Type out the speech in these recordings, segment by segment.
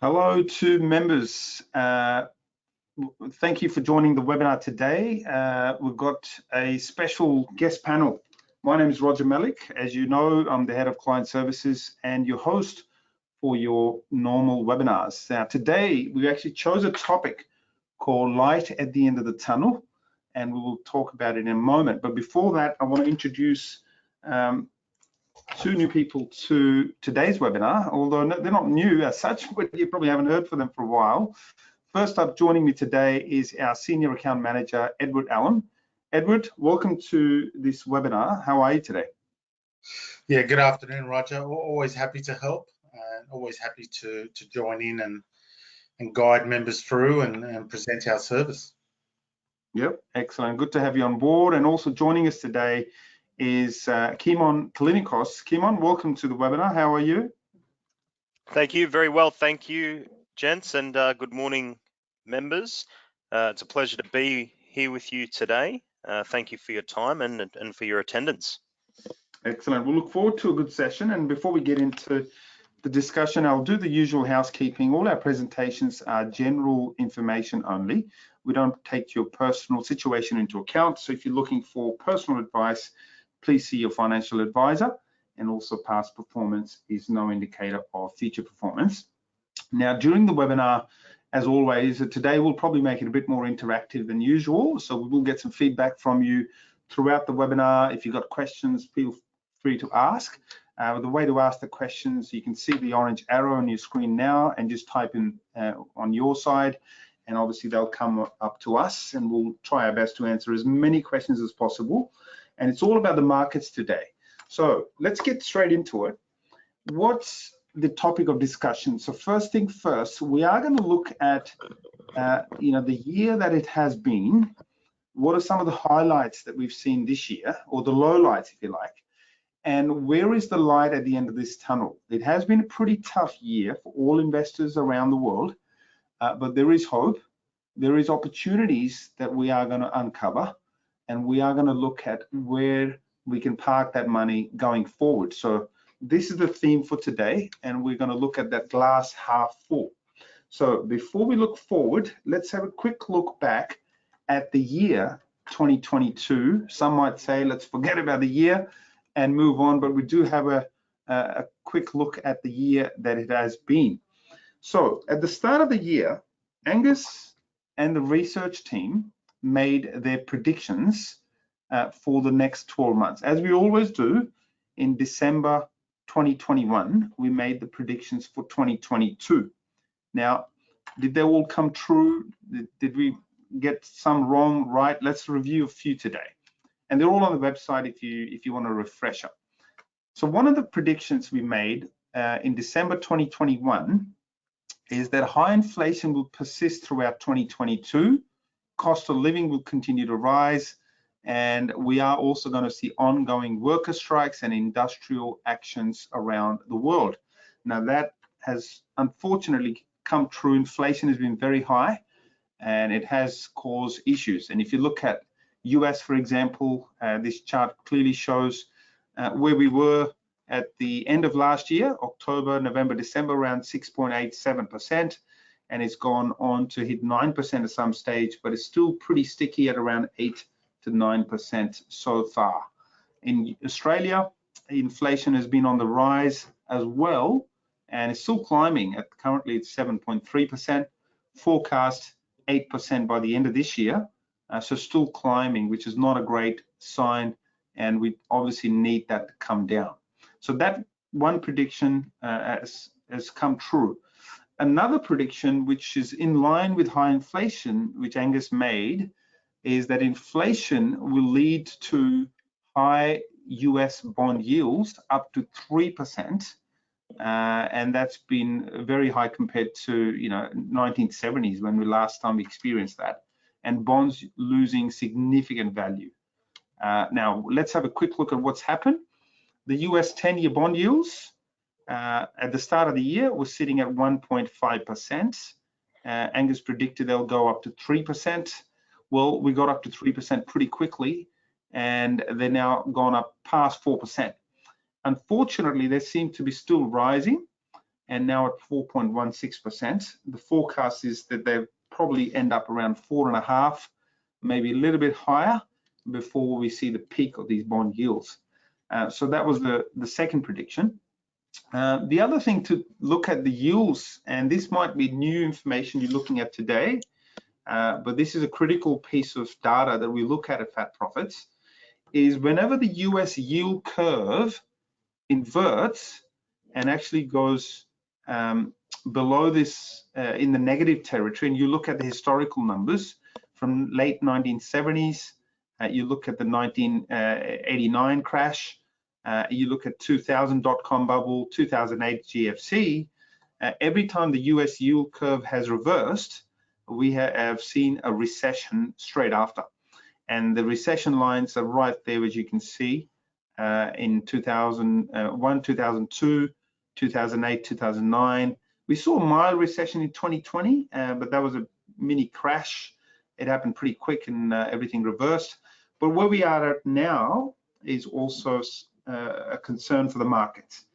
Hello to members. Thank you for joining the webinar today. We've got a special guest panel. My name is Roger Malik. As you know, I'm the head of client services and your host for your normal webinars. Now, today we actually chose a topic called Light at the End of the Tunnel, and we will talk about it in a moment. But before that, I want to introduce two new people to today's webinar, although they're not new as such, but you probably haven't heard from them for a while. First up, joining me today is our Senior Account Manager, Edward Allen. Edward, welcome to this webinar. How are you today? Yeah, good afternoon, Roger. Always happy to help and always happy to join in and guide members through and present our service. Yep, excellent. Good to have you on board. And also joining us today is Kimon Kalinikos. Kimon, welcome to the webinar. How are you? Thank you. Very well. Thank you, gents, and good morning, members. It's a pleasure to be here with you today. Thank you for your time and for your attendance. Excellent. We'll look forward to a good session. And before we get into the discussion, I'll do the usual housekeeping. All our presentations are general information only. We don't take your personal situation into account. So if you're looking for personal advice, please see your financial advisor. And also past performance is no indicator of future performance. Now, during the webinar, as always, today we'll probably make it a bit more interactive than usual. So we will get some feedback from you throughout the webinar. If you've got questions, feel free to ask. The way to ask the questions, you can see the orange arrow on your screen now and just type in on your side. And obviously they'll come up to us and we'll try our best to answer as many questions as possible. And it's all about the markets today. So let's get straight into it. What's the topic of discussion? So first thing first, we are going to look at the year that it has been. What are some of the highlights that we've seen this year, or the lowlights, if you like? And where is the light at the end of this tunnel? It has been a pretty tough year for all investors around the world, but there is hope. There is opportunities that we are going to uncover, and we are going to look at where we can park that money going forward. So this is the theme for today, and we're going to look at that glass half full. So before we look forward, let's have a quick look back at the year 2022. Some might say, let's forget about the year and move on, but we do have a quick look at the year that it has been. So at the start of the year, Angus and the research team made their predictions for the next 12 months. As we always do, in December 2021, we made the predictions for 2022. Now, did they all come true? Did we get some wrong, right? Let's review a few today. And they're all on the website if you want a refresher. So one of the predictions we made in December 2021 is that high inflation will persist throughout 2022. Cost of living will continue to rise. And we are also going to see ongoing worker strikes and industrial actions around the world. Now that has unfortunately come true. Inflation has been very high and it has caused issues. And if you look at US, for example, this chart clearly shows where we were at the end of last year, October, November, December, around 6.87%. And it's gone on to hit 9% at some stage, but it's still pretty sticky at around 8 to 9% so far. In Australia, inflation has been on the rise as well, and it's still climbing. Currently, it's 7.3%. Forecast 8% by the end of this year. So still climbing, which is not a great sign, and we obviously need that to come down. So that one prediction has come true. Another prediction, which is in line with high inflation, which Angus made, is that inflation will lead to high US bond yields up to 3%. And that's been very high compared to 1970s when we last time experienced that, and bonds losing significant value. Now let's have a quick look at what's happened. The US 10-year bond yields at the start of the year was sitting at 1.5%. Angus predicted they'll go up to 3%. Well, we got up to 3% pretty quickly, and they're now gone up past 4%. Unfortunately, they seem to be still rising. and now at 4.16%. The forecast is that they'll probably end up around 4.5%, maybe a little bit higher before we see the peak of these bond yields. So that was the second prediction. The other thing to look at the yields, and this might be new information you're looking at today, but this is a critical piece of data that we look at Fat Profits, is whenever the US yield curve inverts and actually goes below this in the negative territory, and you look at the historical numbers from late 1970s, you look at the 1989 crash, you look at 2000 dot-com bubble, 2008 GFC, every time the US yield curve has reversed, we have seen a recession straight after. And the recession lines are right there, as you can see, in 2001, 2002, 2008, 2009. We saw a mild recession in 2020, but that was a mini crash. It happened pretty quick and everything reversed. But where we are at now is also a concern for the markets.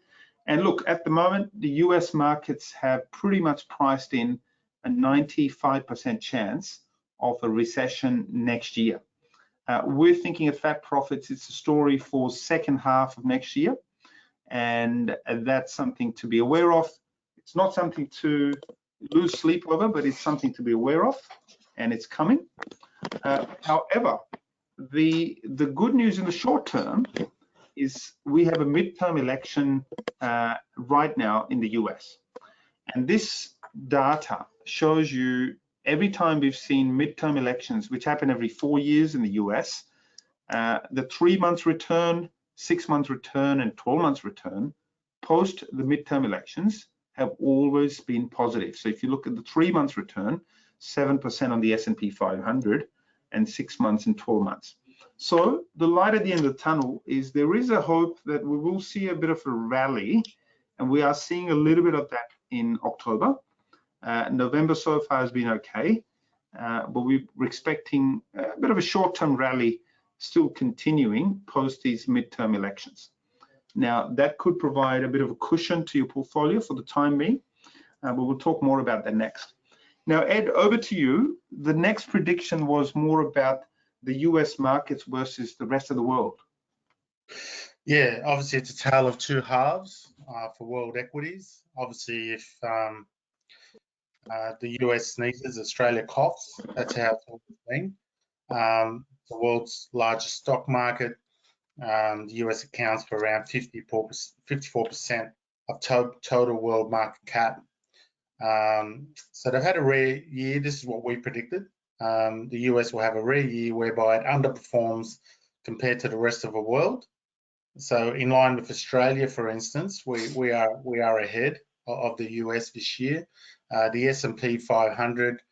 And look, at the moment, the US markets have pretty much priced in a 95% chance of a recession next year. We're thinking at Fat Profits, it's a story for second half of next year, and that's something to be aware of. It's not something to lose sleep over, but it's something to be aware of, and it's coming. However, the good news in the short term is we have a midterm election right now in the US, and this data shows you every time we've seen midterm elections, which happen every 4 years in the US, the 3 months return, 6 months return, and 12 months return post the midterm elections have always been positive. So if you look at the 3 months return, 7% on the S&P 500 and 6 months and 12 months. So the light at the end of the tunnel is there is a hope that we will see a bit of a rally, and we are seeing a little bit of that in October. November so far has been okay, but we're expecting a bit of a short-term rally still continuing post these midterm elections. Now, that could provide a bit of a cushion to your portfolio for the time being, but we'll talk more about that next. Now, Ed, over to you. The next prediction was more about the US markets versus the rest of the world. Yeah, obviously it's a tale of two halves for world equities. Obviously, if the US sneezes, Australia coughs. That's how it's always been. The world's largest stock market, the US accounts for around 54% of total world market cap. So they've had a rare year. This is what we predicted. The US will have a rare year whereby it underperforms compared to the rest of the world. So in line with Australia, for instance, we are ahead of the US this year. The S&P 500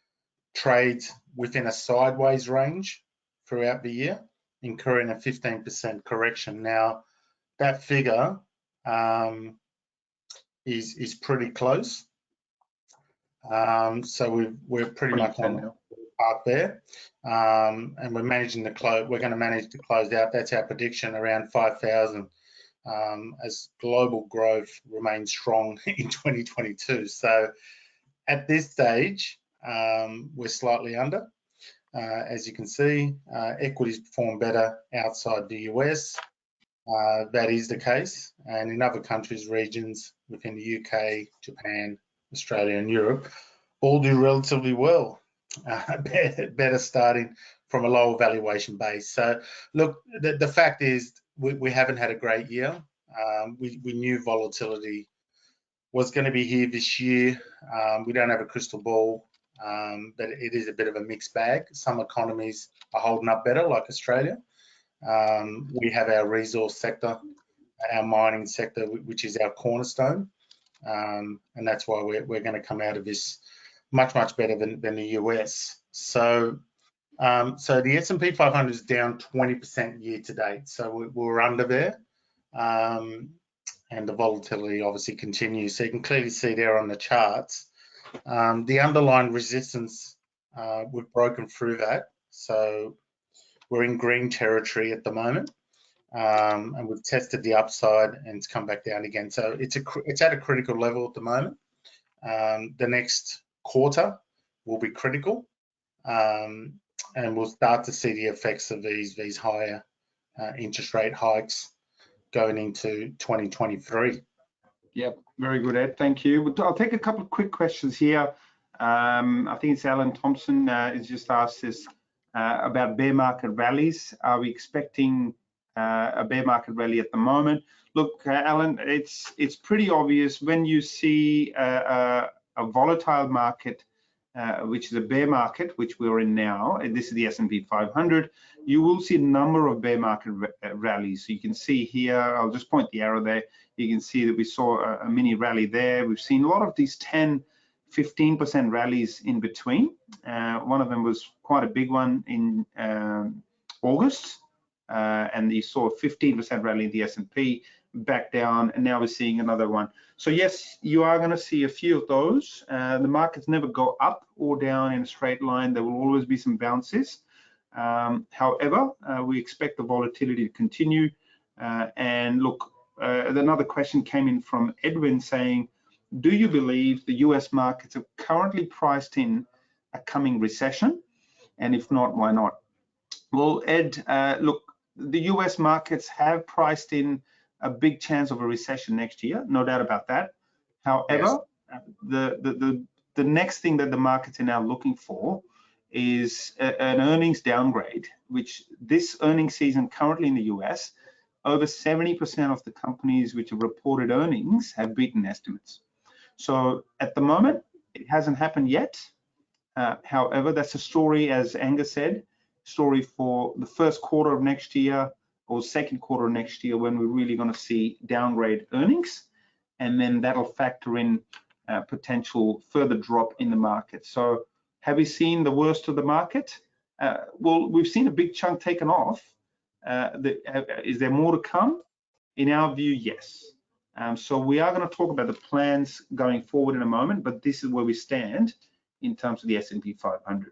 trades within a sideways range throughout the year, incurring a 15% correction. Now, that figure is pretty close. So we're pretty much on the park there, and we're managing to close. We're going to manage to close out. That's our prediction, around 5,000, as global growth remains strong in 2022. So at this stage, we're slightly under. As you can see, equities perform better outside the US. That is the case, and in other countries, regions within the UK, Japan, Australia and Europe all do relatively well, better starting from a lower valuation base. So look, the fact is we haven't had a great year. We knew volatility was going to be here this year. We don't have a crystal ball, but it is a bit of a mixed bag. Some economies are holding up better, like Australia. We have our resource sector, our mining sector, which is our cornerstone. And that's why we're going to come out of this much better than the US. So the S&P 500 is down 20% year to date. So we're under there, and the volatility obviously continues. So you can clearly see there on the charts, the underlying resistance, we've broken through that. So we're in green territory at the moment. and we've tested the upside and it's come back down again. So it's at a critical level at the moment. The next quarter will be critical, and we'll start to see the effects of these higher interest rate hikes going into 2023. Yep, very good, Ed. Thank you. I'll take a couple of quick questions here. I think it's Alan Thompson has just asked us about bear market rallies. Are we expecting a bear market rally at the moment? Look, Alan, it's pretty obvious when you see a volatile market, which is a bear market, which we're in now, and this is the S&P 500, you will see a number of bear market rallies. So you can see here, I'll just point the arrow there, you can see that we saw a mini rally there. We've seen a lot of these 10, 15% rallies in between. One of them was quite a big one in August, and you saw a 15% rally in the S&P, back down, and now we're seeing another one. So yes, you are going to see a few of those. The markets never go up or down in a straight line. There will always be some bounces. However, we expect the volatility to continue. And look, another question came in from Edwin saying, do you believe the US markets are currently priced in a coming recession? And if not, why not? Well, Ed, look, the US markets have priced in a big chance of a recession next year, no doubt about that. However, yes, the next thing that the markets are now looking for is an earnings downgrade, which this earnings season currently in the US, over 70% of the companies which have reported earnings have beaten estimates. So at the moment, it hasn't happened yet. However, that's a story, as Angus said, story for the first quarter of next year or second quarter of next year, when we're really going to see downgrade earnings, and then that'll factor in potential further drop in the market. So have we seen the worst of the market? Well, we've seen a big chunk taken off. Is there more to come? In our view, yes. So we are going to talk about the plans going forward in a moment, but this is where we stand in terms of the S&P 500.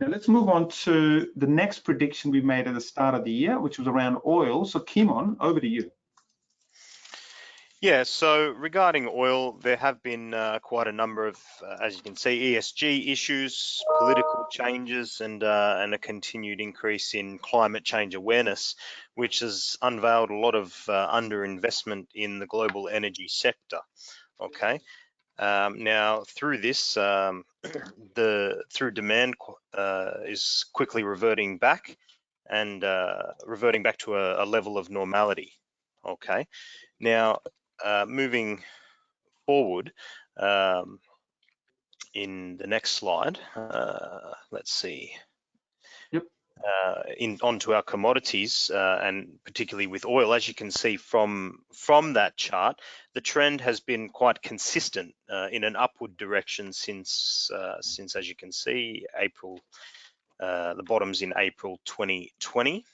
Now let's move on to the next prediction we made at the start of the year, which was around oil. So Kimon, over to you. Yeah, so regarding oil, there have been quite a number of, as you can see, ESG issues, political changes, and a continued increase in climate change awareness, which has unveiled a lot of underinvestment in the global energy sector. Okay. Now, through this, through demand is quickly reverting back and reverting back to a level of normality. Okay. Now, moving forward, in the next slide, let's see. Yep. Onto our commodities, and particularly with oil, as you can see from that chart, the trend has been quite consistent in an upward direction since as you can see, April, the bottoms in April 2020,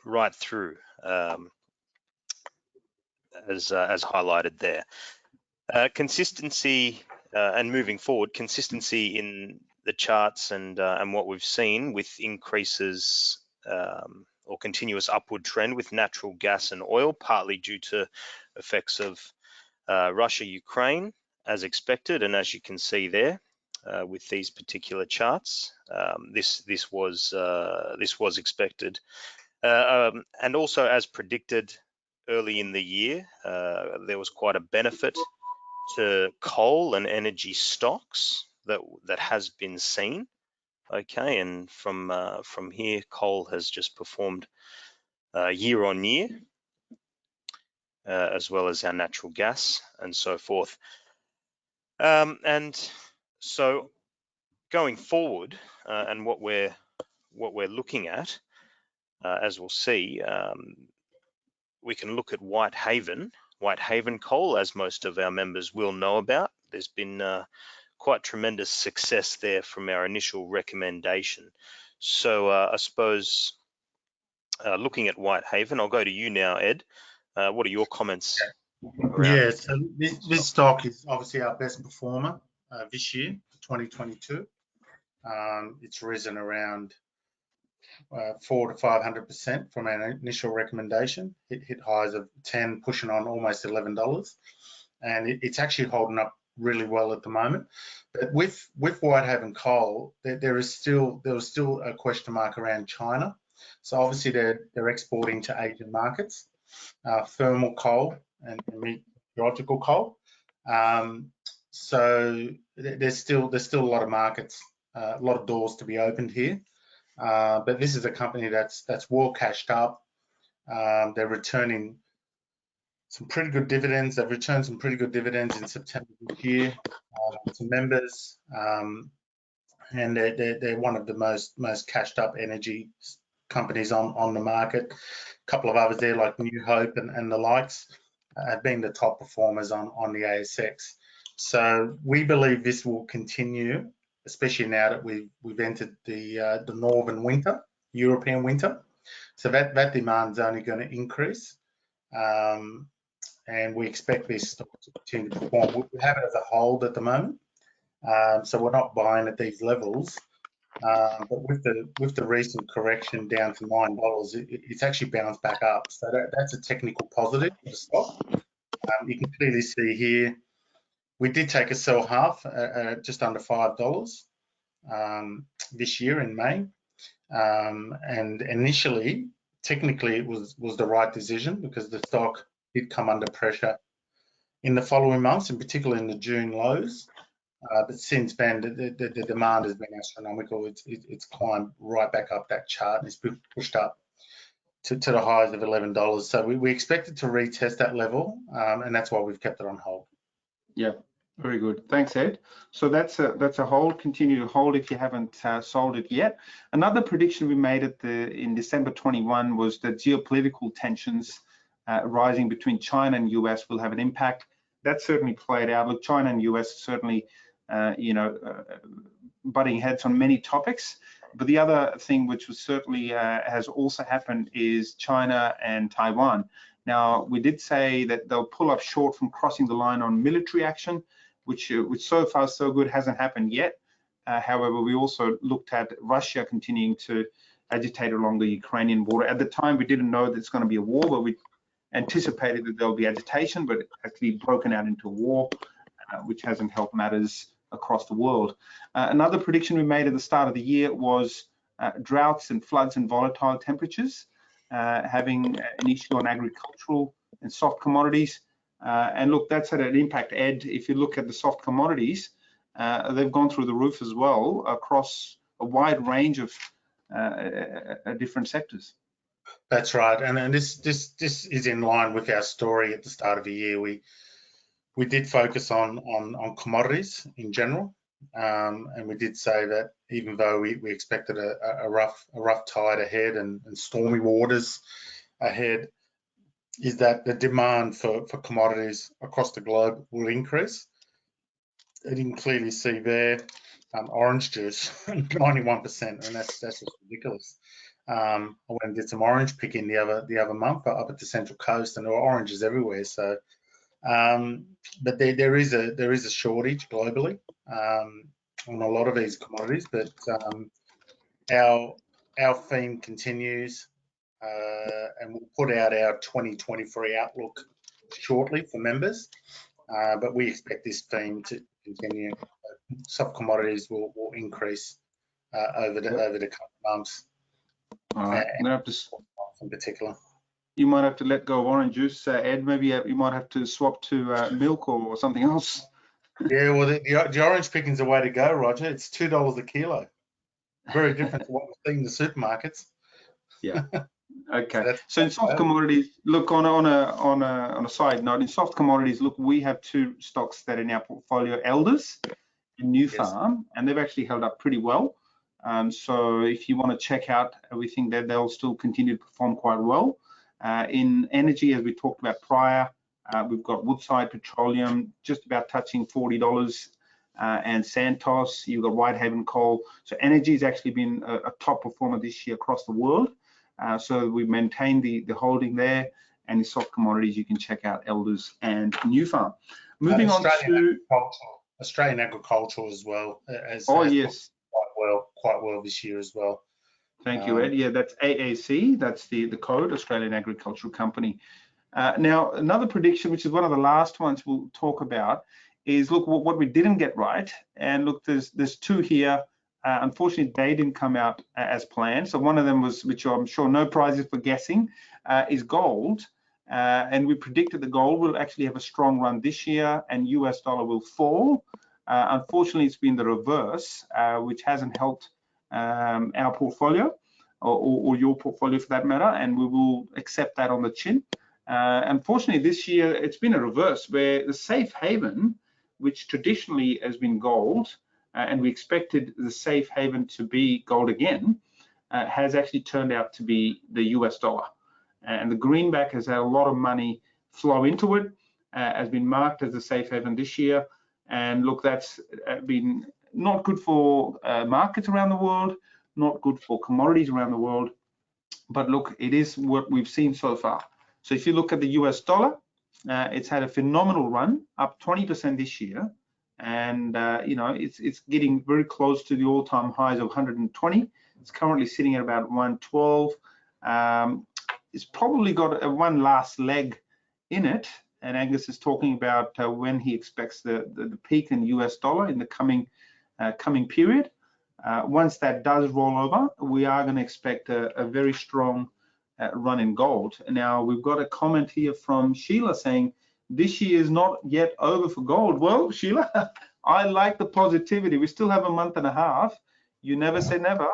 right through, as highlighted there. Consistency and moving forward, consistency in the charts and what we've seen with increases or continuous upward trend with natural gas and oil, partly due to effects of Russia-Ukraine, as expected, and as you can see there with these particular charts, this was expected, and also as predicted early in the year, there was quite a benefit to coal and energy stocks that has been seen. Okay, and from here, coal has just performed year on year, as well as our natural gas and so forth. And so going forward, and what we're looking at, as we'll see, we can look at Whitehaven coal, as most of our members will know about. There's been quite tremendous success there from our initial recommendation. So I suppose looking at Whitehaven, I'll go to you now, Ed. What are your comments? Yeah, so this stock is obviously our best performer this year, 2022. It's risen around 400 to 500% from our initial recommendation. It hit highs of 10, pushing on almost $11, and it's actually holding up really well at the moment. But with Whitehaven Coal, there was still a question mark around China. So obviously they're exporting to Asian markets, thermal coal and meteorological coal. So there's still a lot of markets, a lot of doors to be opened here. But this is a company that's well cashed up. They're returning some pretty good dividends. They've returned some pretty good dividends in September this year to members, and they're one of the most cashed up energy companies on the market. A couple of others there like New Hope and the likes have been the top performers on the ASX. So we believe this will continue, especially now that we've entered the northern winter, European winter. So that demand is only going to increase, and we expect this stock to continue to perform. We have it as a hold at the moment, so we're not buying at these levels. But with the recent correction down to $9, it's actually bounced back up. So that's a technical positive for the stock. You can clearly see here, we did take a sell half at just under $5 this year in May. And initially, technically, it was the right decision because the stock did come under pressure in the following months, in particular in the June lows. But since then, the demand has been astronomical. It's climbed right back up that chart, and it's been pushed up to the highs of $11. So we expect it to retest that level, and that's why we've kept it on hold. Yeah, very good. Thanks, Ed. So that's a hold. Continue to hold if you haven't sold it yet. Another prediction we made in December 21 was that geopolitical tensions rising between China and US will have an impact. That certainly played out. Look, China and US certainly, butting heads on many topics. But the other thing which was certainly has also happened is China and Taiwan. Now, we did say that they'll pull up short from crossing the line on military action, which so far so good hasn't happened yet. However, we also looked at Russia continuing to agitate along the Ukrainian border. At the time, we didn't know that it's going to be a war, but we anticipated that there'll be agitation, but it actually broken out into a war, which hasn't helped matters across the world. Another prediction we made at the start of the year was droughts and floods and volatile temperatures having an issue on agricultural and soft commodities. And look, that's had an impact, Ed. If you look at the soft commodities, they've gone through the roof as well across a wide range of different sectors. That's right, and this is in line with our story at the start of the year. We did focus on commodities in general, and we did say that even though we expected a rough tide ahead and stormy waters ahead, is that the demand for commodities across the globe will increase. You can clearly see there, orange juice, 91%, and that's just ridiculous. I went and did some orange picking the other month up at the Central Coast, and there were oranges everywhere. So, but there is a shortage globally on a lot of these commodities. But our theme continues, and we'll put out our 2023 outlook shortly for members. But we expect this theme to continue. Soft commodities will increase over the coming months. All right. In particular, you might have to let go of orange juice, Ed. Maybe you might have to swap to milk or something else. Yeah, well, the orange picking's the way to go, Roger. It's $2 a kilo. Very different to what we see in the supermarkets. Yeah. Okay. So in soft commodities, look, on a side note, in soft commodities, look, we have two stocks that are in our portfolio, Elders and New Farm, and they've actually held up pretty well. So if you want to check out, we think that they'll still continue to perform quite well. In energy, as we talked about prior, we've got Woodside Petroleum just about touching $40, and Santos. You've got Whitehaven Coal. So energy has actually been a top performer this year across the world. So we've maintained the holding there. And in soft commodities, you can check out Elders and New Farm. Moving on to Australian agricultural as well. Yes. Quite well this year as well. Thank you, Ed. Yeah, that's AAC. That's the code, Australian Agricultural Company. Now, another prediction, which is one of the last ones we'll talk about, is look what we didn't get right. And look, there's two here. Unfortunately, they didn't come out as planned. So one of them was, which I'm sure no prizes for guessing, is gold. And we predicted the gold will actually have a strong run this year and US dollar will fall. Unfortunately, it's been the reverse, which hasn't helped our portfolio or your portfolio for that matter, and we will accept that on the chin. Unfortunately, this year it's been a reverse where the safe haven, which traditionally has been gold, and we expected the safe haven to be gold again, has actually turned out to be the US dollar. And the greenback has had a lot of money flow into it, has been marked as a safe haven this year. And look, that's been not good for markets around the world, not good for commodities around the world. But look, it is what we've seen so far. So if you look at the US dollar, it's had a phenomenal run, up 20% this year. And you know, it's getting very close to the all-time highs of 120. It's currently sitting at about 112. It's probably got one last leg in it, and Angus is talking about when he expects the peak in the US dollar in the coming period. Once that does roll over, we are going to expect a very strong run in gold. Now, we've got a comment here from Sheila saying, this year is not yet over for gold. Well, Sheila, I like the positivity. We still have a month and a half. You never say never.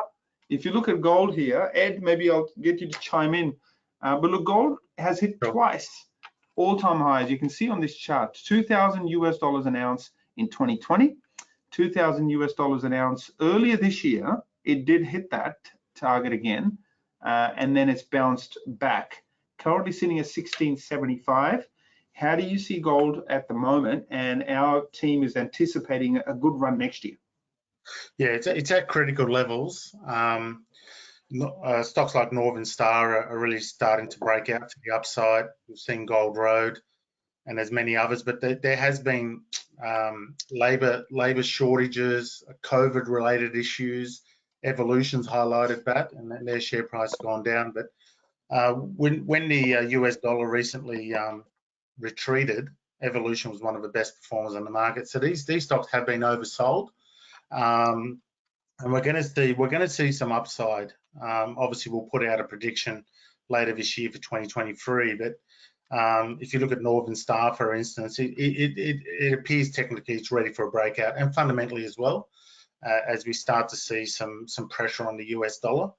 If you look at gold here, Ed, maybe I'll get you to chime in. But look, gold has hit twice all-time highs. You can see on this chart, 2,000 US dollars an ounce in 2020, 2,000 US dollars an ounce earlier this year. It did hit that target again, and then it's bounced back. Currently sitting at 1675. How do you see gold at the moment? And our team is anticipating a good run next year. Yeah, it's at critical levels. Stocks like Northern Star are really starting to break out to the upside. We've seen Gold Road, and there's many others, but there has been labor shortages, COVID-related issues. Evolution's highlighted that, and their share price has gone down. But when the US dollar recently retreated, Evolution was one of the best performers on the market. So these stocks have been oversold, and we're going to see some upside. Obviously, we'll put out a prediction later this year for 2023. But if you look at Northern Star, for instance, it appears technically it's ready for a breakout, and fundamentally as well, as we start to see some pressure on the US dollar.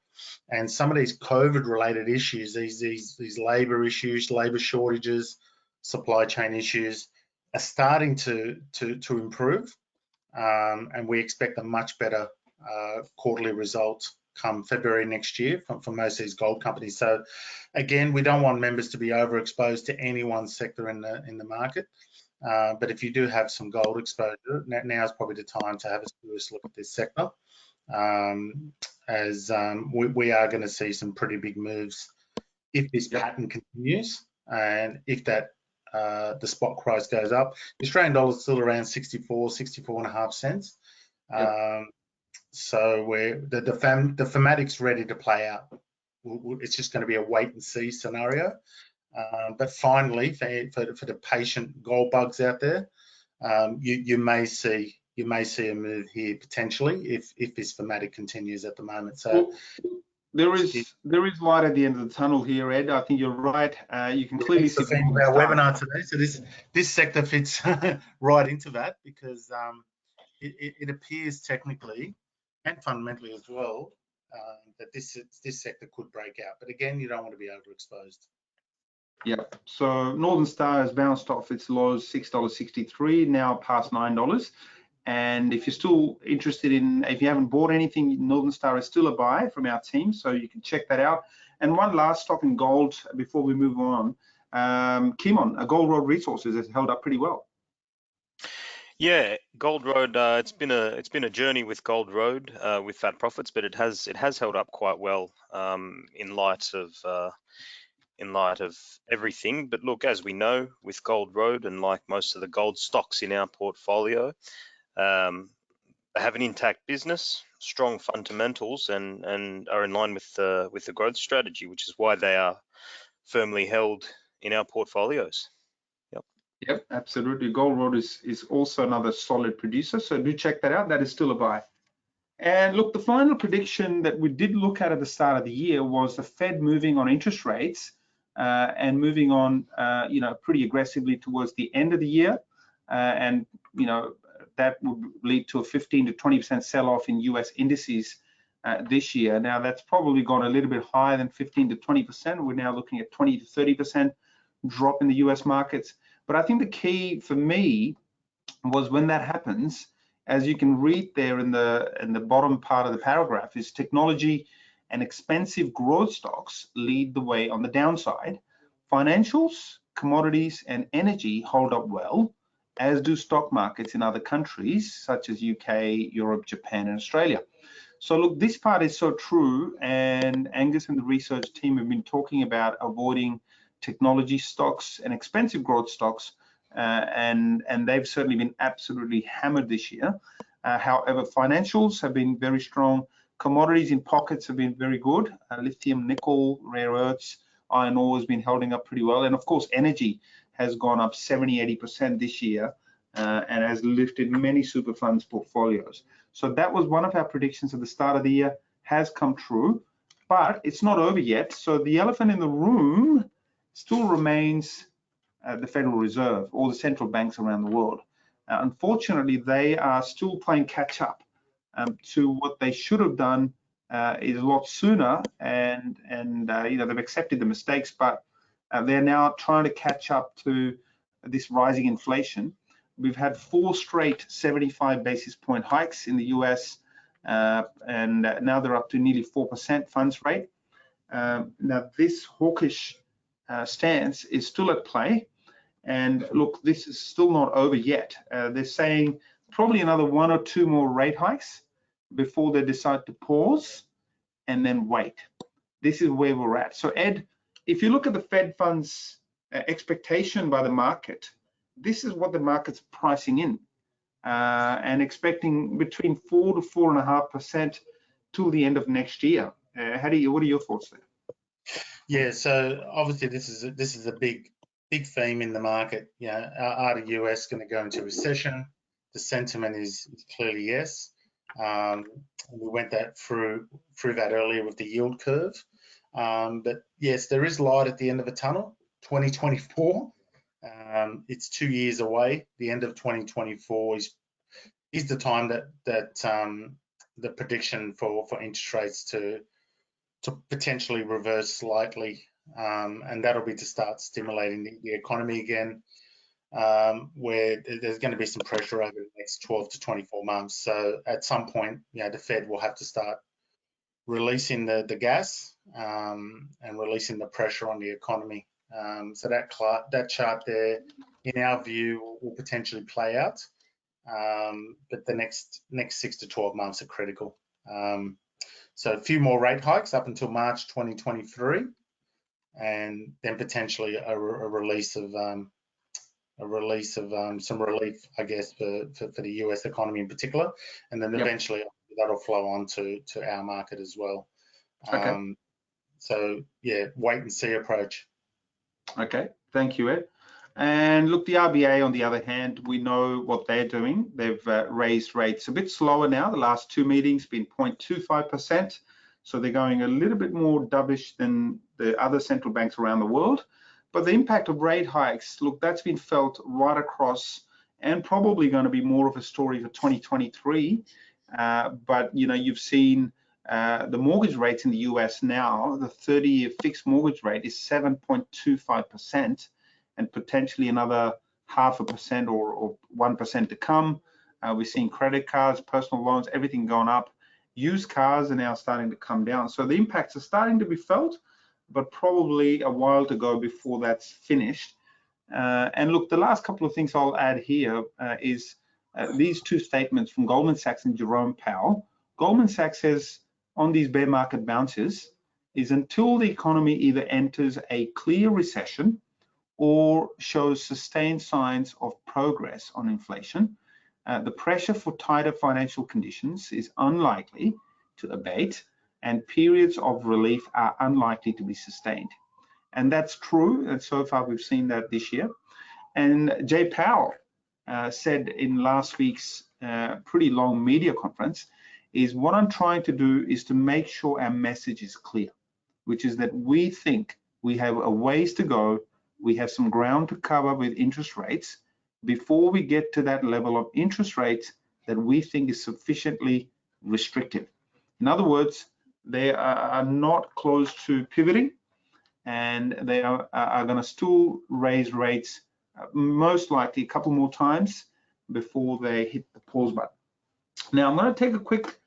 And some of these COVID-related issues, these labor issues, labor shortages, supply chain issues, are starting to improve, and we expect a much better quarterly result come February next year from most of these gold companies. So again, we don't want members to be overexposed to any one sector in the market. But if you do have some gold exposure, now is probably the time to have a serious look at this sector, as we are going to see some pretty big moves if this pattern continues, and if that the spot price goes up. The Australian dollar is still around 64.5 cents. So the thematic's ready to play out. It's just going to be a wait and see scenario. But finally, for the patient gold bugs out there, you may see a move here potentially if this thematic continues at the moment. So there is light at the end of the tunnel here, Ed. I think you're right. You can clearly see the thing of our webinar today. So this sector fits right into that, because it appears technically and fundamentally as well that this sector could break out. But again, you don't want to be overexposed. Yeah, so Northern Star has bounced off its lows, $6.63, now past $9. And if you're still interested in, if you haven't bought anything, Northern Star is still a buy from our team, so you can check that out. And one last stock in gold before we move on, Kimon, Gold Road Resources has held up pretty well. Yeah, Gold Road. It's been a journey with Gold Road with fat profits, but it has held up quite well in light of everything. But look, as we know, with Gold Road, and like most of the gold stocks in our portfolio, they have an intact business. strong fundamentals and are in line with the growth strategy, which is why they are firmly held in our portfolios. Yep, absolutely. Gold Road is also another solid producer, so do check that out. That is still a buy. And look, the final prediction that we did look at the start of the year was the Fed moving on interest rates and moving on, pretty aggressively towards the end of the year, and that would lead to a 15 to 20% sell-off in US indices this year. Now that's probably gone a little bit higher than 15 to 20%. We're now looking at 20 to 30% drop in the US markets. But I think the key for me was when that happens, as you can read there in the bottom part of the paragraph, is technology and expensive growth stocks lead the way on the downside. Financials, commodities, and energy hold up well, as do stock markets in other countries such as UK, Europe, Japan, and Australia. So look, this part is so true, and Angus and the research team have been talking about avoiding technology stocks and expensive growth stocks, and they've certainly been absolutely hammered this year. However, financials have been very strong. Commodities in pockets have been very good. Lithium, nickel, rare earths, iron ore has been holding up pretty well. And of course, energy has gone up 70, 80% this year and has lifted many super funds portfolios. So that was one of our predictions at the start of the year, has come true, but it's not over yet. So the elephant in the room still remains the Federal Reserve, or the central banks around the world. Unfortunately, they are still playing catch up to what they should have done is a lot sooner, and they've accepted the mistakes, but they're now trying to catch up to this rising inflation. We've had 4 straight 75 basis point hikes in the US, and now they're up to nearly 4% funds rate. Now this hawkish stance is still at play, and look, this is still not over yet. They're saying probably another 1 or 2 more rate hikes before they decide to pause and then wait. This is where we're at. So Ed, if you look at the Fed funds expectation by the market, this is what the market's pricing in and expecting between 4 to 4.5% till the end of next year. What are your thoughts there? Yeah, so obviously this is a big theme in the market. Are the US going to go into recession? The sentiment is clearly yes. We went through that earlier with the yield curve. But yes, there is light at the end of the tunnel. 2024, it's 2 years away. The end of 2024 is the time that the prediction for interest rates to potentially reverse slightly, and that'll be to start stimulating the economy again, where there's going to be some pressure over the next 12 to 24 months. So at some point, the Fed will have to start releasing the gas and releasing the pressure on the economy. So that chart there, in our view, will potentially play out, but the next 6 to 12 months are critical. So a few more rate hikes up until March 2023, and then potentially a release of some relief, I guess, for the US economy in particular, and then eventually that'll flow on to our market as well. Okay. So yeah, wait and see approach. Okay, thank you, Ed. And look, the RBA, on the other hand, we know what they're doing. They've raised rates a bit slower now. The last 2 meetings been 0.25%. So they're going a little bit more dovish than the other central banks around the world. But the impact of rate hikes, look, that's been felt right across, and probably going to be more of a story for 2023. But you've seen the mortgage rates in the US now. The 30-year fixed mortgage rate is 7.25%. and potentially another 0.5% or 1% to come. We're seeing credit cards, personal loans, everything going up. Used cars are now starting to come down. So the impacts are starting to be felt, but probably a while to go before that's finished. And look, the last couple of things I'll add here is these 2 statements from Goldman Sachs and Jerome Powell. Goldman Sachs says on these bear market bounces is until the economy either enters a clear recession or shows sustained signs of progress on inflation, the pressure for tighter financial conditions is unlikely to abate, and periods of relief are unlikely to be sustained. And that's true, and so far we've seen that this year. And Jay Powell said in last week's pretty long media conference, is what I'm trying to do is to make sure our message is clear, which is that we think we have a ways to go, we have some ground to cover with interest rates before we get to that level of interest rates that we think is sufficiently restrictive. In other words, they are not close to pivoting, and they are going to still raise rates most likely a couple more times before they hit the pause button. Now, I'm going to take a quick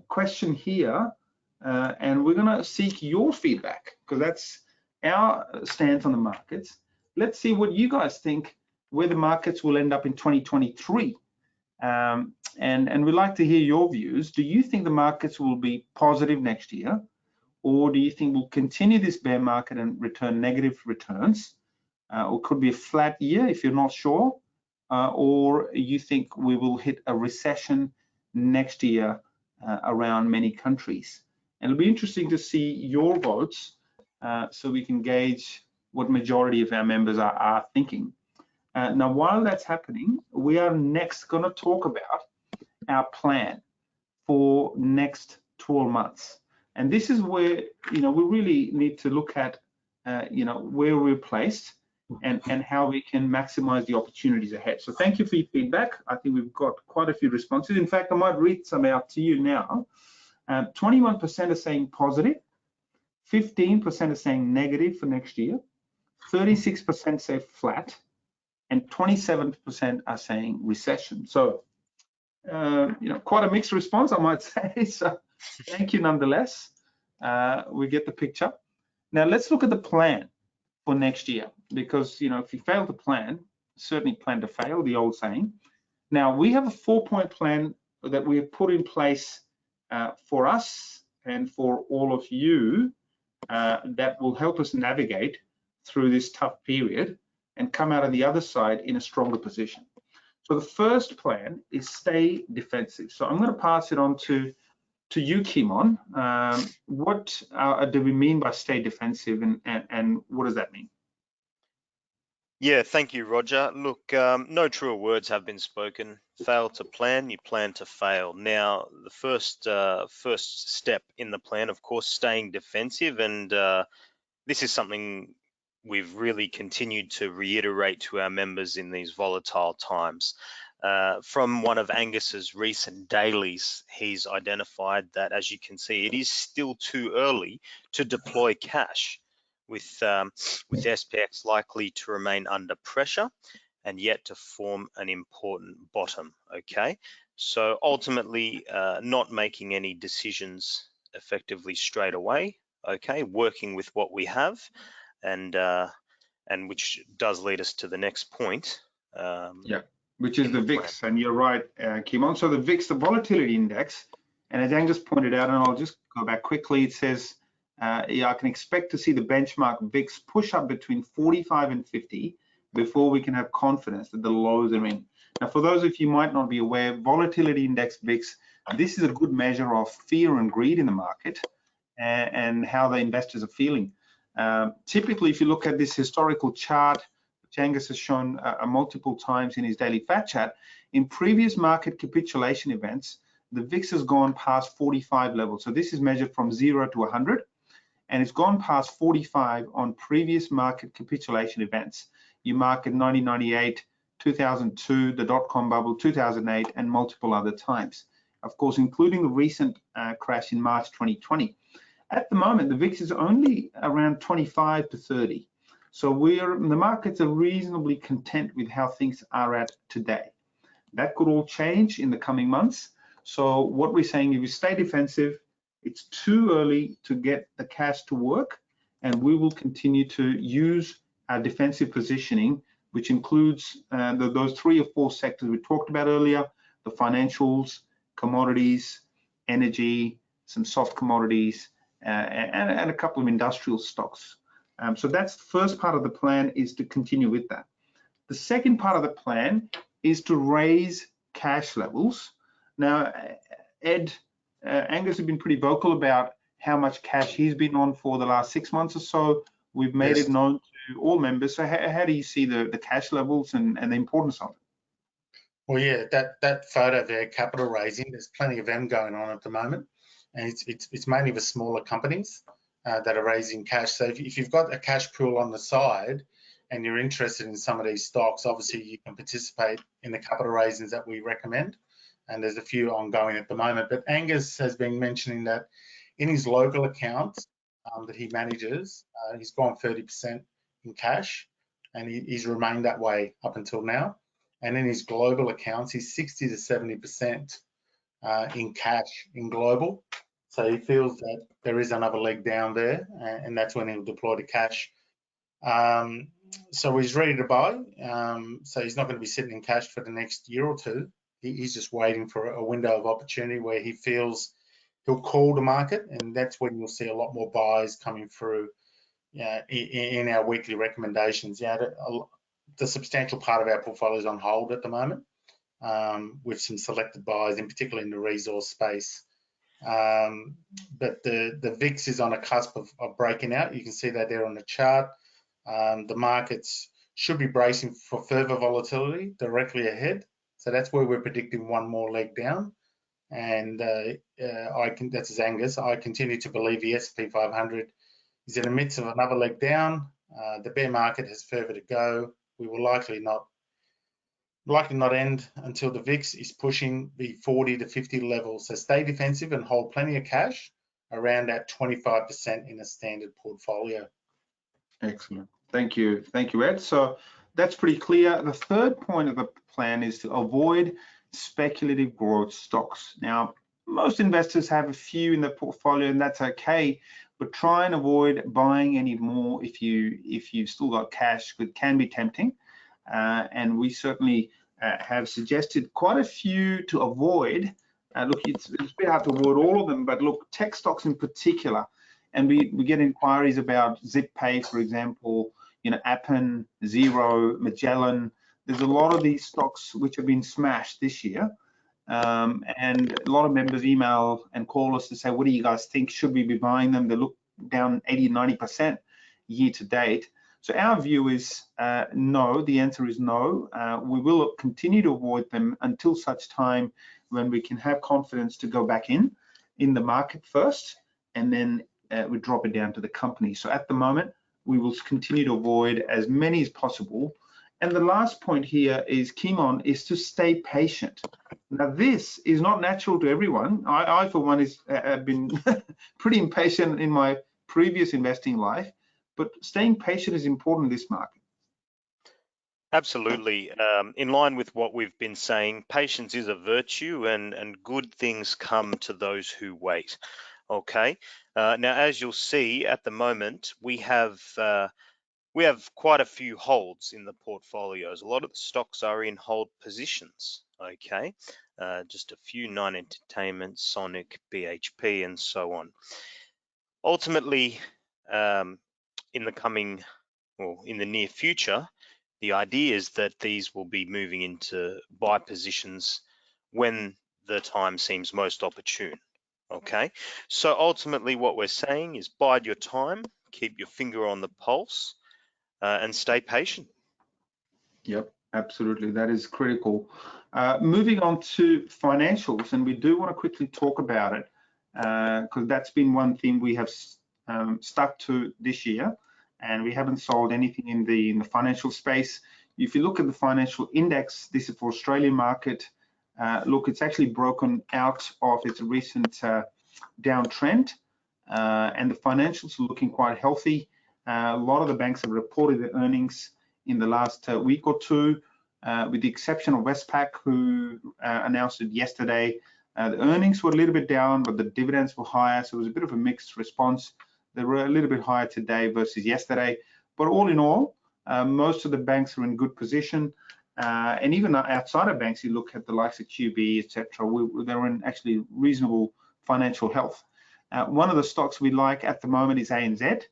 question here, and we're going to seek your feedback, because that's our stance on the markets. Let's see what you guys think where the markets will end up in 2023. And we'd like to hear your views. Do you think the markets will be positive next year? Or do you think we'll continue this bear market and return negative returns? Or could be a flat year if you're not sure? Or you think we will hit a recession next year around many countries? And it'll be interesting to see your votes so we can gauge what majority of our members are thinking. Now, while that's happening, we are next going to talk about our plan for next 12 months. And this is where, we really need to look at, where we're placed and how we can maximize the opportunities ahead. So thank you for your feedback. I think we've got quite a few responses. In fact, I might read some out to you now. 21% are saying positive, 15% are saying negative for next year, 36% say flat, and 27% are saying recession. So, quite a mixed response, I might say. So thank you nonetheless. We get the picture. Now let's look at the plan for next year, because, if you fail to plan, certainly plan to fail, the old saying. Now, we have a 4-point plan that we have put in place for us and for all of you that will help us navigate through this tough period and come out of the other side in a stronger position. So the first plan is stay defensive. So I'm going to pass it on to you, Kimon. What do we mean by stay defensive, and what does that mean? Yeah, thank you, Roger. Look, no truer words have been spoken. Fail to plan, you plan to fail. Now, the first step in the plan, of course, staying defensive, and this is something we've really continued to reiterate to our members in these volatile times. From one of Angus's recent dailies, he's identified that, as you can see, it is still too early to deploy cash, with SPX likely to remain under pressure and yet to form an important bottom. Okay, so ultimately, not making any decisions effectively straight away. Okay, working with what we have, and which does lead us to the next point. Which is the VIX, and you're right, Kimon. So the VIX, the volatility index, and as Angus pointed out, and I'll just go back quickly, it says, I can expect to see the benchmark VIX push up between 45 and 50 before we can have confidence that the lows are in. Now, for those of you who might not be aware, volatility index VIX, this is a good measure of fear and greed in the market and how the investors are feeling. Typically, if you look at this historical chart, which Angus has shown multiple times in his daily fat chat, in previous market capitulation events, the VIX has gone past 45 levels. So this is measured from 0 to 100, and it's gone past 45 on previous market capitulation events. You mark it 1998, 2002, the dot-com bubble, 2008, and multiple other times. Of course, including the recent crash in March 2020. At the moment, the VIX is only around 25 to 30. So the markets are reasonably content with how things are at today. That could all change in the coming months. So what we're saying, if you stay defensive, it's too early to get the cash to work, and we will continue to use our defensive positioning, which includes those 3 or 4 sectors we talked about earlier: the financials, commodities, energy, some soft commodities, and a couple of industrial stocks. So that's the first part of the plan, is to continue with that. The second part of the plan is to raise cash levels. Now, Ed, Angus has been pretty vocal about how much cash he's been on for the last 6 months or so. We've made it known to all members. So how do you see the cash levels and the importance of it? Well, yeah, that photo there, capital raising, there's plenty of them going on at the moment, and it's mainly the smaller companies that are raising cash. So if you've got a cash pool on the side and you're interested in some of these stocks, obviously you can participate in the capital raisings that we recommend, and there's a few ongoing at the moment. But Angus has been mentioning that in his local accounts that he manages, he's gone 30% in cash, and he's remained that way up until now. And in his global accounts, he's 60 to 70% in cash in global. So he feels that there is another leg down there, and that's when he'll deploy the cash. So he's ready to buy. So he's not going to be sitting in cash for the next year or two. He's just waiting for a window of opportunity where he feels he'll call the market, and that's when you'll see a lot more buys coming through in our weekly recommendations. The substantial part of our portfolio is on hold at the moment, with some selected buys, in particular in the resource space. But the VIX is on a cusp of breaking out. You can see that there on the chart. The markets should be bracing for further volatility directly ahead. So that's where we're predicting one more leg down. And that's as Angus. I continue to believe the S&P 500 is in the midst of another leg down. The bear market has further to go. We will likely not end until the VIX is pushing the 40 to 50 level. So stay defensive and hold plenty of cash around that 25% in a standard portfolio. Excellent. Thank you, Ed. So that's pretty clear. The third point of the plan is to avoid speculative growth stocks. Now, most investors have a few in the portfolio, and that's okay. But try and avoid buying any more if you've still got cash. It can be tempting, and we certainly have suggested quite a few to avoid. Look, it's a bit hard to avoid all of them, but look, tech stocks in particular, and we get inquiries about ZipPay, for example, Appen, Xero, Magellan. There's a lot of these stocks which have been smashed this year. And a lot of members email and call us to say, what do you guys think? Should we be buying them? They look down 80, 90% year to date. So our view is no. The answer is no. We will continue to avoid them until such time when we can have confidence to go back in the market first, and then we drop it down to the company. So at the moment, we will continue to avoid as many as possible. And the last point here is key on is to stay patient. Now, this is not natural to everyone. I for one, have been pretty impatient in my previous investing life, but staying patient is important in this market. Absolutely. In line with what we've been saying, patience is a virtue, and good things come to those who wait. Okay. Now, as you'll see at the moment, we have quite a few holds in the portfolios. A lot of the stocks are in hold positions. Okay. Just a few: Nine Entertainment, Sonic, BHP, and so on. Ultimately, in the near future, the idea is that these will be moving into buy positions when the time seems most opportune. Okay, so ultimately what we're saying is bide your time, keep your finger on the pulse, and stay patient. Yep, absolutely, that is critical. Moving on to financials, and we do want to quickly talk about it because that's been one thing we have stuck to this year, and we haven't sold anything in the financial space. If you look at the financial index, this is for Australian market. Look, it's actually broken out of its recent downtrend, and the financials are looking quite healthy. A lot of the banks have reported their earnings in the last week or two, with the exception of Westpac, who announced it yesterday. The earnings were a little bit down, but the dividends were higher, so it was a bit of a mixed response. They were a little bit higher today versus yesterday, but all in all, most of the banks are in good position. And even outside of banks, you look at the likes of QB, etc., they're in actually reasonable financial health. One of the stocks we like at the moment is ANZ.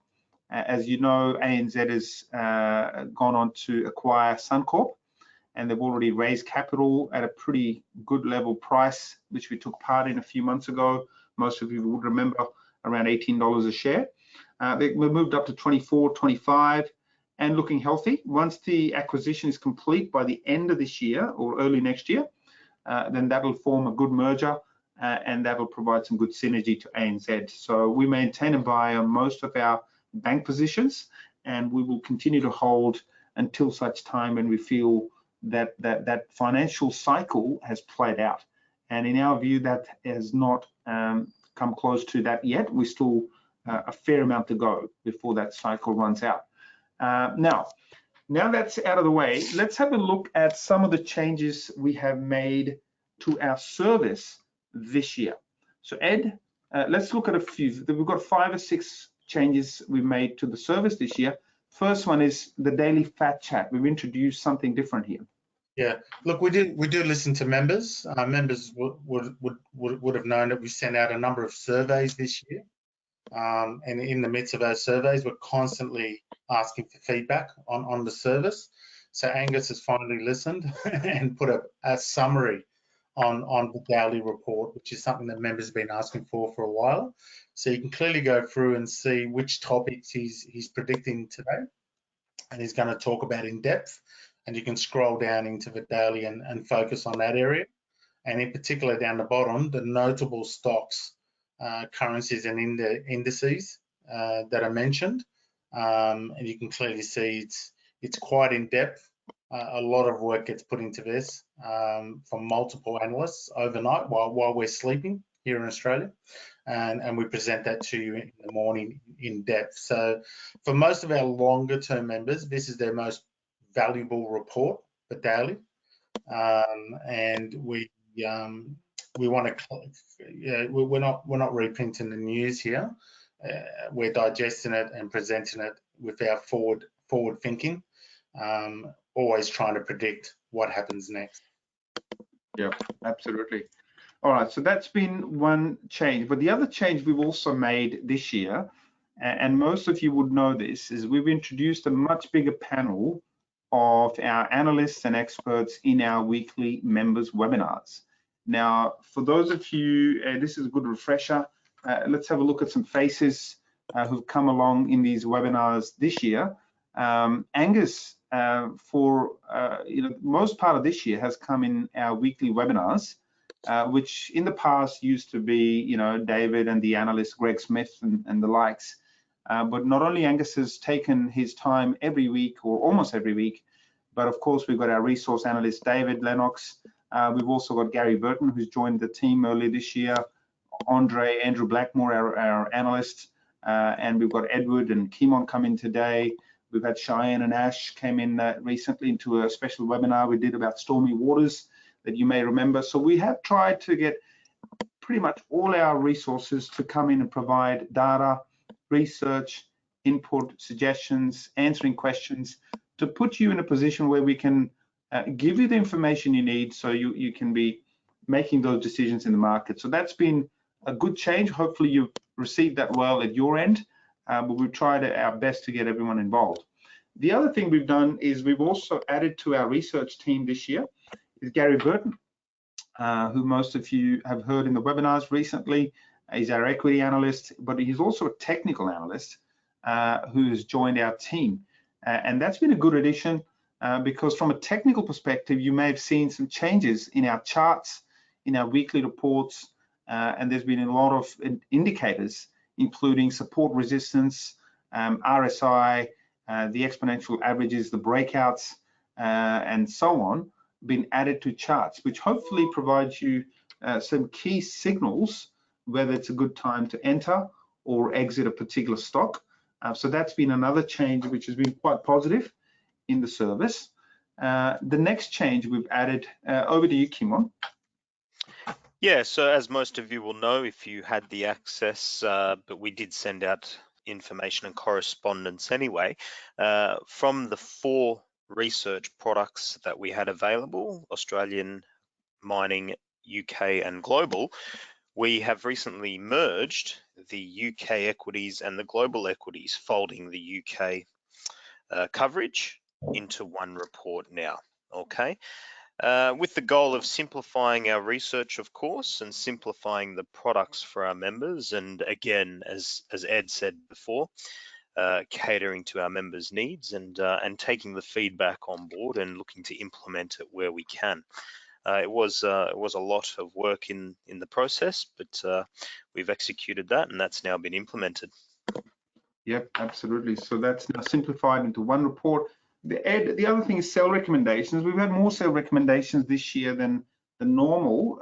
As you know, ANZ has gone on to acquire Suncorp, and they've already raised capital at a pretty good level price, which we took part in a few months ago. Most of you would remember around $18 a share. We moved up to 24, 25, and looking healthy. Once the acquisition is complete by the end of this year or early next year, then that will form a good merger, and that will provide some good synergy to ANZ. So we maintain and buy on most of our bank positions, and we will continue to hold until such time when we feel that financial cycle has played out. And in our view, that has not come close to that yet. We still a fair amount to go before that cycle runs out. Now that's out of the way, let's have a look at some of the changes we have made to our service this year. So Ed, let's look at a few. We've got 5 or 6 changes we made to the service this year. First one is the daily fat chat. We've introduced something different here. Yeah, look, we do listen to members. Members would have known that we sent out a number of surveys this year, and in the midst of those surveys, we're constantly asking for feedback on the service. So Angus has finally listened and put a summary on the daily report, which is something that members have been asking for a while. So you can clearly go through and see which topics he's predicting today, and he's going to talk about in depth. And you can scroll down into the daily and focus on that area. And in particular, down the bottom, the notable stocks, currencies, and indices that are mentioned. And you can clearly see it's quite in depth. A lot of work gets put into this from multiple analysts overnight while we're sleeping here in Australia. And we present that to you in the morning in depth. So for most of our longer term members, this is their most valuable report for daily. And we want to, we're not reprinting the news here. We're digesting it and presenting it with our forward thinking, always trying to predict what happens next. Yeah, absolutely. All right, so that's been one change. But the other change we've also made this year, and most of you would know this, is we've introduced a much bigger panel of our analysts and experts in our weekly members webinars. Now, for those of you, this is a good refresher. Let's have a look at some faces who've come along in these webinars this year. Angus, for most part of this year, has come in our weekly webinars, which in the past used to be, David and the analyst Greg Smith and the likes. But not only Angus has taken his time every week or almost every week, but of course we've got our resource analyst David Lennox. We've also got Gary Burton, who's joined the team earlier this year. Andrew Blackmore, our analyst, and we've got Edward and Kimon come in today. We've had Cheyenne and Ash came in recently into a special webinar we did about stormy waters that you may remember. So we have tried to get pretty much all our resources to come in and provide data, research, input, suggestions, answering questions, to put you in a position where we can give you the information you need so you can be making those decisions in the market. So that's been a good change. Hopefully you've received that well at your end, but we've tried our best to get everyone involved. The other thing we've done is we've also added to our research team this year is Gary Burton, who most of you have heard in the webinars recently. He's our equity analyst, but he's also a technical analyst who has joined our team. And that's been a good addition because from a technical perspective, you may have seen some changes in our charts, in our weekly reports, and there's been a lot of indicators, including support resistance, RSI, the exponential averages, the breakouts, and so on, been added to charts, which hopefully provides you some key signals whether it's a good time to enter or exit a particular stock. So that's been another change which has been quite positive in the service. The next change we've added, over to you, Kimon. Yeah, so as most of you will know, if you had the access, but we did send out information and correspondence anyway, from the 4 research products that we had available, Australian, mining, UK and global, we have recently merged the UK equities and the global equities, folding the UK coverage into one report now. Okay. With the goal of simplifying our research, of course, and simplifying the products for our members. And again, as Ed said before, catering to our members' needs and taking the feedback on board and looking to implement it where we can. It was a lot of work in the process, but we've executed that, and that's now been implemented. Yep, absolutely. So that's now simplified into one report. The other thing is sell recommendations. We've had more sell recommendations this year than normal.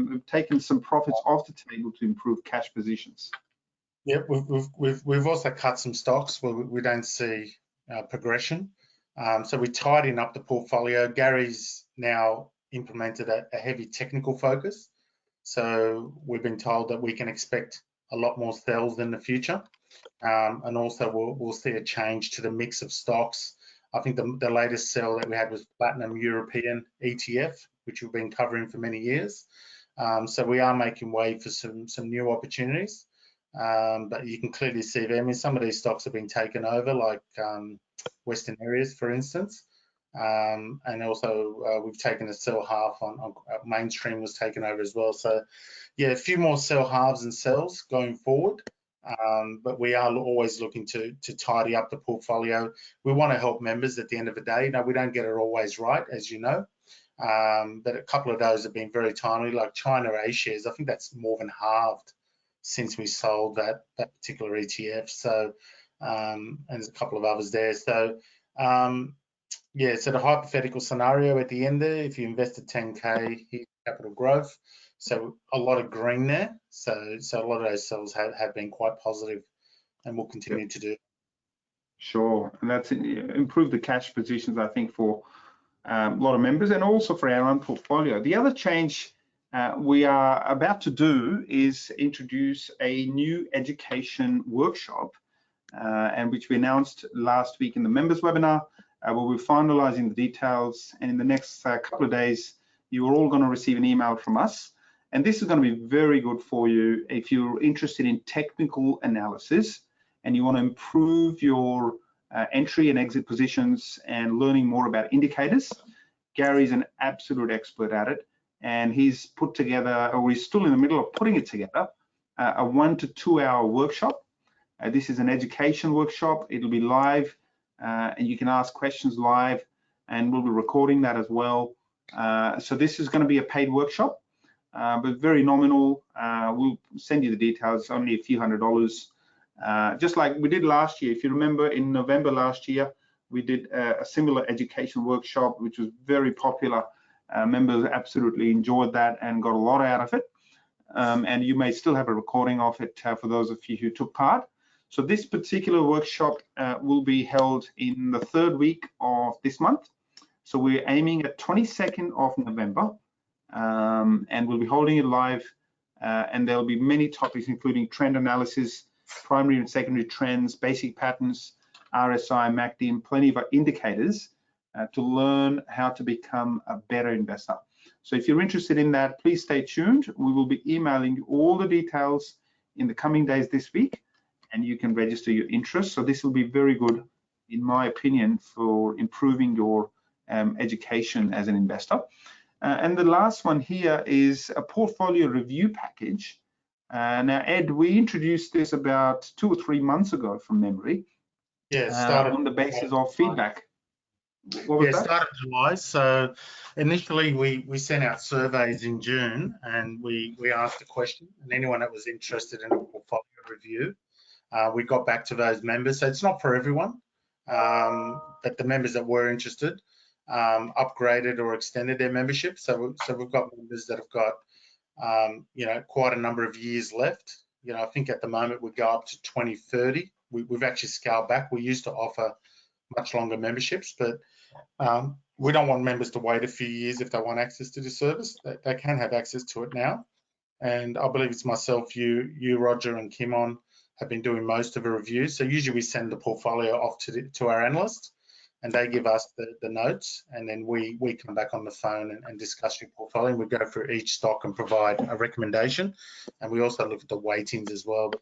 We've taken some profits off the table to improve cash positions. Yeah, we've also cut some stocks where we don't see progression. So we're tidying up the portfolio. Gary's now implemented a heavy technical focus. So we've been told that we can expect a lot more sells in the future. And also we'll see a change to the mix of stocks. I think the latest sell that we had was Platinum European ETF, which we've been covering for many years. So we are making way for some new opportunities. But you can clearly see there, I mean, some of these stocks have been taken over, like Western Areas, for instance. And also we've taken a sell half on Mainstream was taken over as well. So yeah, a few more sell halves and sells going forward. But we are always looking to tidy up the portfolio. We want to help members at the end of the day. Now, we don't get it always right, as you know, but a couple of those have been very timely, like China A shares. I think that's more than halved since we sold that particular ETF. So, and there's a couple of others there. So, yeah, so the hypothetical scenario at the end there, if you invested 10K, here's capital growth. So a lot of green there. So a lot of those sales have been quite positive and will continue to do. Sure, and that's improved the cash positions, I think, for a lot of members and also for our own portfolio. The other change we are about to do is introduce a new education workshop, and which we announced last week in the members webinar, where we're finalizing the details. And in the next couple of days, you are all going to receive an email from us. And this is going to be very good for you if you're interested in technical analysis and you want to improve your entry and exit positions and learning more about indicators. Gary's an absolute expert at it, and he's put together, or he's still in the middle of putting it together, a 1 to 2 hour workshop. This is an education workshop. It'll be live, and you can ask questions live, and we'll be recording that as well. So this is going to be a paid workshop, but very nominal. We'll send you the details. It's only a few $100, just like we did last year. If you remember, in November last year, we did a similar education workshop, which was very popular. Members absolutely enjoyed that and got a lot out of it. And you may still have a recording of it for those of you who took part. So this particular workshop will be held in the 3rd week of this month. So we're aiming at 22nd of November, and we'll be holding it live. And there'll be many topics, including trend analysis, primary and secondary trends, basic patterns, RSI, MACD, and plenty of indicators to learn how to become a better investor. So if you're interested in that, please stay tuned. We will be emailing you all the details in the coming days this week, and you can register your interest. So this will be very good, in my opinion, for improving your education as an investor. And the last one here is a portfolio review package. Now, Ed, we introduced this about 2 or 3 months ago from memory. Yeah, on the basis of feedback. What was that? Started July. So initially we sent out surveys in June, and we asked a question, and anyone that was interested in a portfolio review, we got back to those members. So it's not for everyone, but the members that were interested upgraded or extended their membership. So we've got members that have got you know, quite a number of years left. You know, I think at the moment we go up to 2030. We've actually scaled back. We used to offer much longer memberships, but we don't want members to wait a few years if they want access to the service. They can have access to it now. And I believe it's myself, you, Roger, and Kim on have been doing most of the reviews. So usually we send the portfolio off to our analyst, and they give us the notes, and then we come back on the phone and discuss your portfolio. And we go through each stock and provide a recommendation, and we also look at the weightings as well. But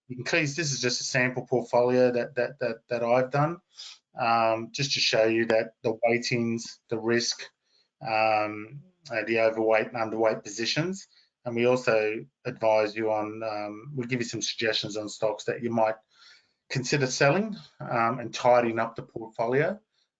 you can clearly, this is just a sample portfolio that I've done. just to show you that the weightings, the risk, the overweight and underweight positions. And we also advise you on, we give you some suggestions on stocks that you might consider selling and tidying up the portfolio.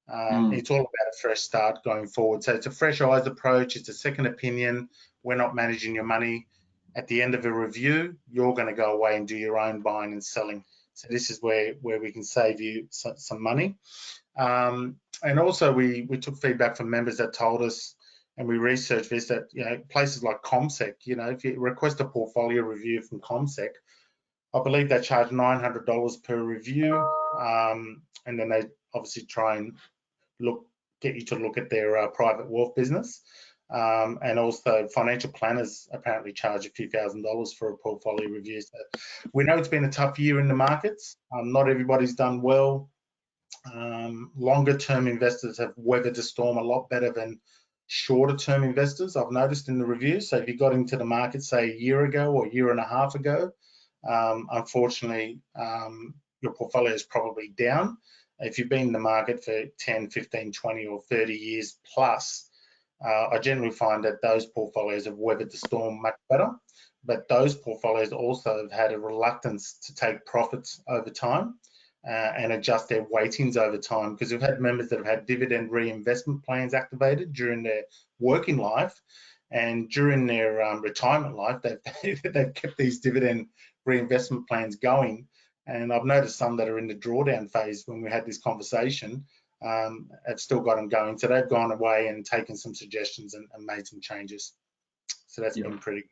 It's all about a fresh start going forward. So it's a fresh eyes approach. It's a second opinion. We're not managing your money. At the end of a review, you're going to go away and do your own buying and selling. So this is where we can save you some money. And also we took feedback from members that told us, and we researched this, that places like CommSec, if you request a portfolio review from CommSec, I believe they charge $900 per review, and then they obviously try and get you to look at their private wealth business. And also financial planners apparently charge a few $1,000s for a portfolio review. So we know it's been a tough year in the markets. Not everybody's done well. Longer term investors have weathered the storm a lot better than shorter term investors, I've noticed in the reviews. So if you got into the market, say a year ago or a year and a half ago, unfortunately, your portfolio is probably down. If you've been in the market for 10, 15, 20 or 30 years plus, I generally find that those portfolios have weathered the storm much better, but those portfolios also have had a reluctance to take profits over time and adjust their weightings over time, because we've had members that have had dividend reinvestment plans activated during their working life, and during their retirement life, they've kept these dividend reinvestment plans going. And I've noticed some that are in the drawdown phase when we had this conversation have still got them going. So they've gone away and taken some suggestions and made some changes. So that's been pretty good.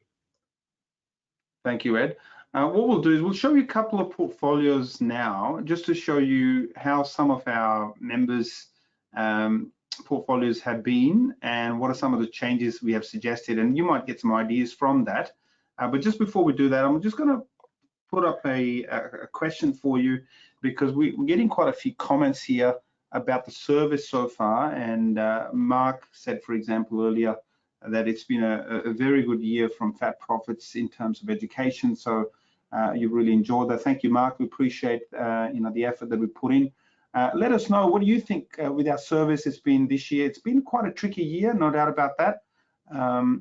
Thank you, Ed. What we'll do is we'll show you a couple of portfolios now, just to show you how some of our members' portfolios have been and what are some of the changes we have suggested. And you might get some ideas from that. But just before we do that, I'm just going to put up a question for you, because we're getting quite a few comments here about the service so far. And Mark said, for example, earlier that it's been a very good year from Fat Profits in terms of education. So you've really enjoyed that. Thank you, Mark. We appreciate the effort that we put in. Let us know, what do you think with our service it's been this year? It's been quite a tricky year, no doubt about that.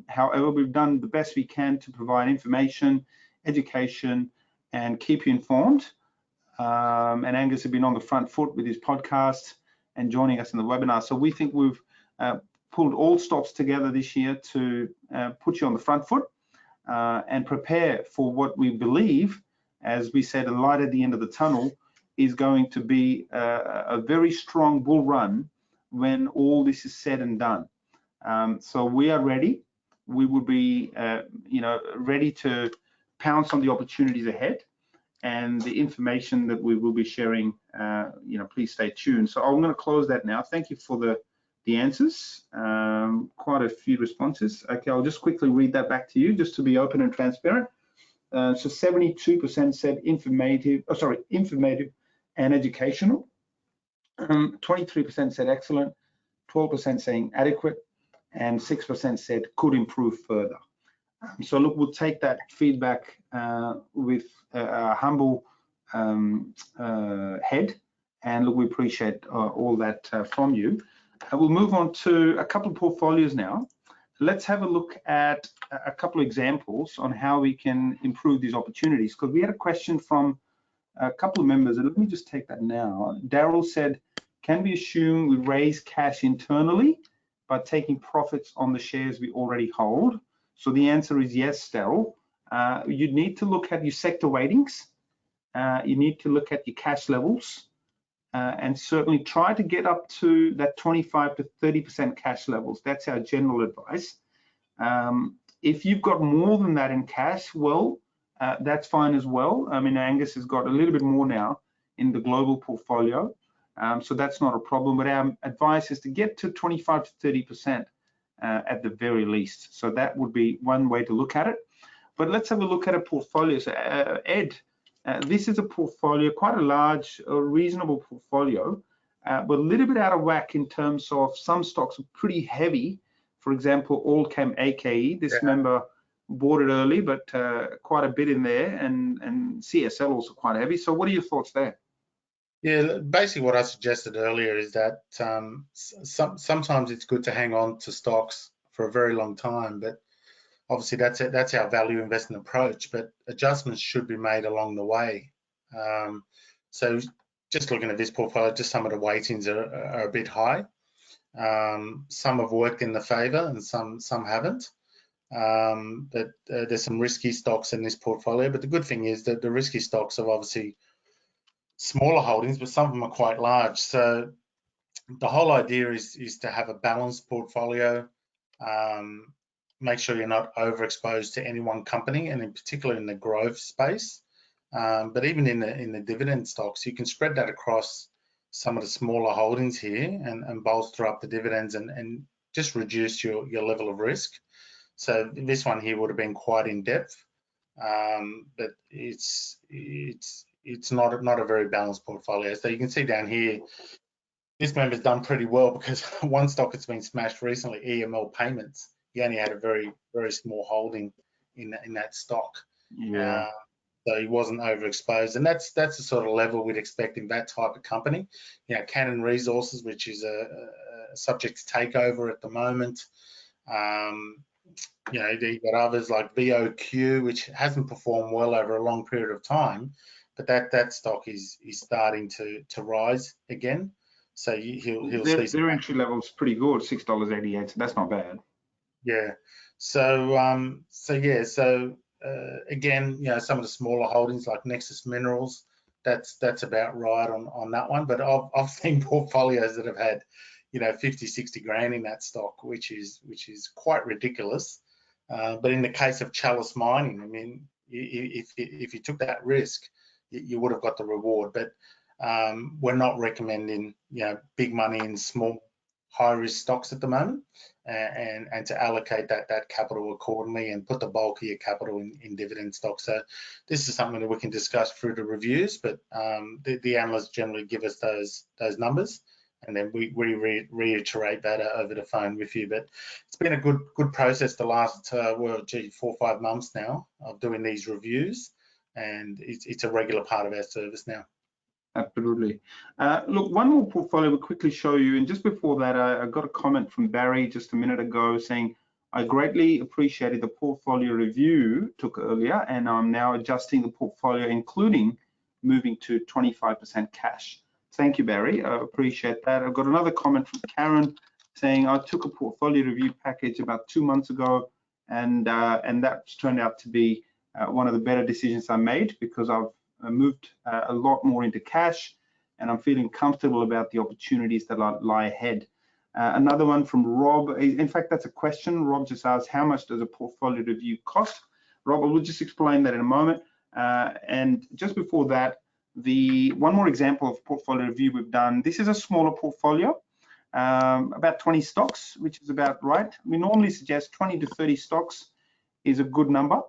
However, we've done the best we can to provide information, education, and keep you informed. And Angus has been on the front foot with his podcast and joining us in the webinar. So we think we've pulled all stops together this year to put you on the front foot and prepare for what we believe, as we said, a light at the end of the tunnel is going to be a very strong bull run when all this is said and done. So we are ready. We will be, ready to pounce on the opportunities ahead, and the information that we will be sharing. Please stay tuned. So I'm going to close that now. Thank you for the answers. Quite a few responses. Okay, I'll just quickly read that back to you, just to be open and transparent. So 72% said informative and educational. 23% said excellent. 12% saying adequate, and 6% said could improve further. So look, we'll take that feedback with a humble head, and look, we appreciate all that from you. We'll move on to a couple of portfolios now. Let's have a look at a couple of examples on how we can improve these opportunities, because we had a question from a couple of members, and let me just take that now. Daryl said, can we assume we raise cash internally by taking profits on the shares we already hold? So the answer is yes, Daryl. You need to look at your sector weightings. You need to look at your cash levels, and certainly try to get up to that 25 to 30% cash levels. That's our general advice. If you've got more than that in cash, well, that's fine as well. I mean, Angus has got a little bit more now in the global portfolio, so that's not a problem. But our advice is to get to 25 to 30% at the very least. So that would be one way to look at it. But let's have a look at a portfolio. So Ed, this is a portfolio, quite a large, reasonable portfolio, but a little bit out of whack in terms of some stocks are pretty heavy. For example, Allcam AKE, this member bought it early, but quite a bit in there, and CSL also quite heavy. So what are your thoughts there? Yeah, basically what I suggested earlier is that sometimes it's good to hang on to stocks for a very long time, but obviously that's our value investing approach, but adjustments should be made along the way. So just looking at this portfolio, just some of the weightings are a bit high. Some have worked in the favor and some haven't. But there's some risky stocks in this portfolio, but the good thing is that the risky stocks are obviously smaller holdings, but some of them are quite large. So the whole idea is to have a balanced portfolio. Make sure you're not overexposed to any one company, and in particular in the growth space. But even in the dividend stocks, you can spread that across some of the smaller holdings here and bolster up the dividends and just reduce your level of risk. So this one here would have been quite in depth, but it's not a very balanced portfolio. So you can see down here, this member's done pretty well because one stock that's been smashed recently, EML Payments. He only had a very small holding in that stock. Yeah. So he wasn't overexposed, and that's the sort of level we'd expect in that type of company. You know, Cannon Resources, which is a subject to takeover at the moment. You know, you've got others like BOQ, which hasn't performed well over a long period of time, but that stock is starting to rise again. So he'll see their entry level is pretty good, $6.88. So that's not bad. Yeah. So again, you know, some of the smaller holdings like Nexus Minerals, that's about right on that one. But I've seen portfolios that have had, you know, 50, 60 grand in that stock, which is quite ridiculous. But in the case of Chalice Mining, I mean, if you took that risk, you would have got the reward. But we're not recommending, you know, big money in small, high-risk stocks at the moment, and to allocate that capital accordingly and put the bulk of your capital in dividend stocks. So this is something that we can discuss through the reviews, but the analysts generally give us those numbers, and then we reiterate that over the phone with you. But it's been a good process the last 4 or 5 months now of doing these reviews, and it's a regular part of our service now. Absolutely. Look, one more portfolio we'll quickly show you. And just before that, I got a comment from Barry just a minute ago saying, I greatly appreciated the portfolio review took earlier, and I'm now adjusting the portfolio, including moving to 25% cash. Thank you, Barry. I appreciate that. I've got another comment from Karen saying, I took a portfolio review package about 2 months ago, and that's turned out to be one of the better decisions I made, because I've moved a lot more into cash, and I'm feeling comfortable about the opportunities that lie ahead. Another one from Rob. In fact, that's a question. Rob just asked, how much does a portfolio review cost? Rob, I will just explain that in a moment. And just before that, one more example of portfolio review we've done. This is a smaller portfolio, about 20 stocks, which is about right. We normally suggest 20 to 30 stocks is a good number.